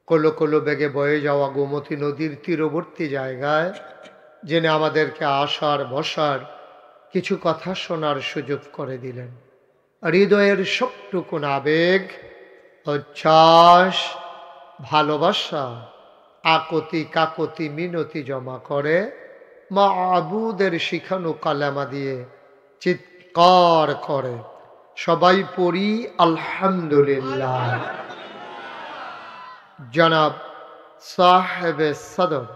Speaker 1: কলো কলো বেগে বয়ে যাওয়া গোমতী নদীর তীরবর্তী জায়গায় জেনে আমাদেরকে আসার বসার কিছু কথা শোনার সুযোগ করে দিলেন। হৃদয়ের সবটুকুন আবেগ, উচ্ছ্বাস, ভালোবাসা, আকতি কাকতি মিনতি জমা করে মাবুদের শিখানো কালেমা দিয়ে চিৎকার করে সবাই পড়ি আলহামদুলিল্লাহ। জনাব সাহেবে সদর,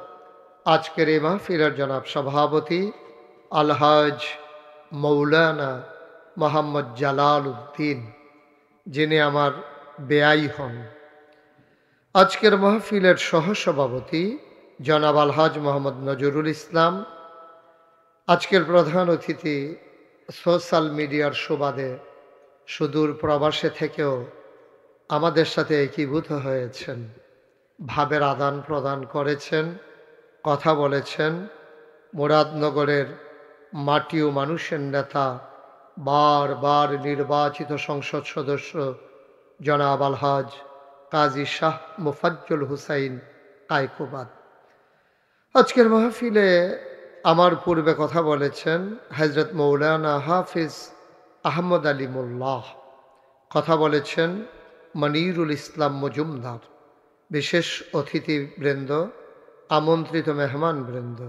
Speaker 1: আজকের এই মাহফিলের জনাব সভাপতি আলহাজ মৌলানা মোহাম্মদ জালাল উদ্দিন, যিনি আমার বেয়াই হন। আজকের মাহফিলের সহসভাপতি জনাব আলহাজ মোহাম্মদ নজরুল ইসলাম। আজকের প্রধান অতিথি সোশ্যাল মিডিয়ার সুবাদে সুদূর প্রবাসে থেকেও আমাদের সাথে একীভূত হয়েছেন, ভাবের আদান প্রদান করেছেন, কথা বলেছেন। মুরাদনগরের মাটি ও মানুষের নেতা, বারবার নির্বাচিত সংসদ সদস্য জনাব আলহাজ কাজী শাহ মুফাজ্জল হুসাইন কায়কোবাদ। আজকের মাহফিলে আমার পূর্বে কথা বলেছেন হযরত মৌলানা হাফিজ আহমদ আলী মোল্লাহ, কথা বলেছেন মনিরুল ইসলাম মজুমদার, বিশেষ অতিথিবৃন্দ, আমন্ত্রিত মেহমান বৃন্দ।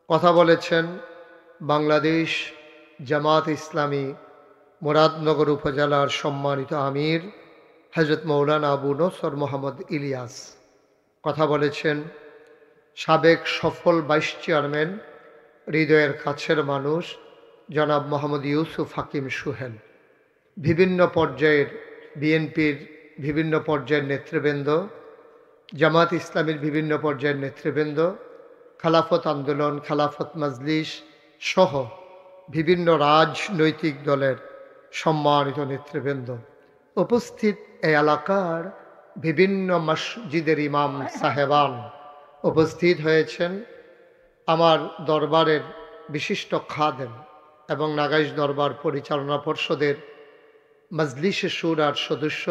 Speaker 1: কথা বলেছেন বাংলাদেশ জামাত ইসলামী মুরাদনগর উপজেলার সম্মানিত আমির হযরত মৌলানা আবু নসর মোহাম্মদ ইলিয়াস। কথা বলেছেন সাবেক সফল ভাইস চেয়ারম্যান, হৃদয়ের কাছের মানুষ জনাব মোহাম্মদ ইউসুফ হাকিম সুহেল। বিভিন্ন পর্যায়ের বিএনপির বিভিন্ন পর্যায়ের নেতৃবৃন্দ, জামাত ইসলামীর বিভিন্ন পর্যায়ের নেতৃবৃন্দ, খেলাফত আন্দোলন, খেলাফত মজলিস সহ বিভিন্ন রাজনৈতিক দলের সম্মানিত নেতৃবৃন্দ, উপস্থিত এই এলাকার বিভিন্ন মসজিদের ইমাম সাহেবান উপস্থিত হয়েছেন, আমার দরবারের বিশিষ্ট খাদেম এবং নাগাইশ দরবার পরিচালনা পর্ষদের মজলিসে শুরার সদস্য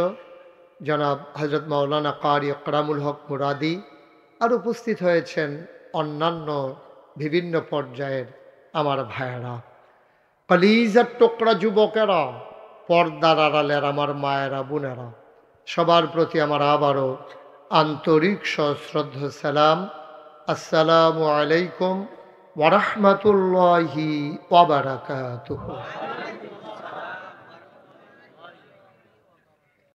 Speaker 1: জনাব হযরত মাওলানা কারি আকরামুল হক মুরাদি, আর উপস্থিত হয়েছেন অন্যান্য বিভিন্ন পর্যায়ের আমার ভাইয়েরা, কলিজার টুকরা যুবকেরা, পর্দার আড়ালের আমার মায়েরা, বোনেরা, সবার প্রতি আমার আবারও আন্তরিক সশ্রদ্ধ সালাম। আসসালামু আলাইকুম ওয়া রাহমাতুল্লাহি ওয়া বারাকাতুহু।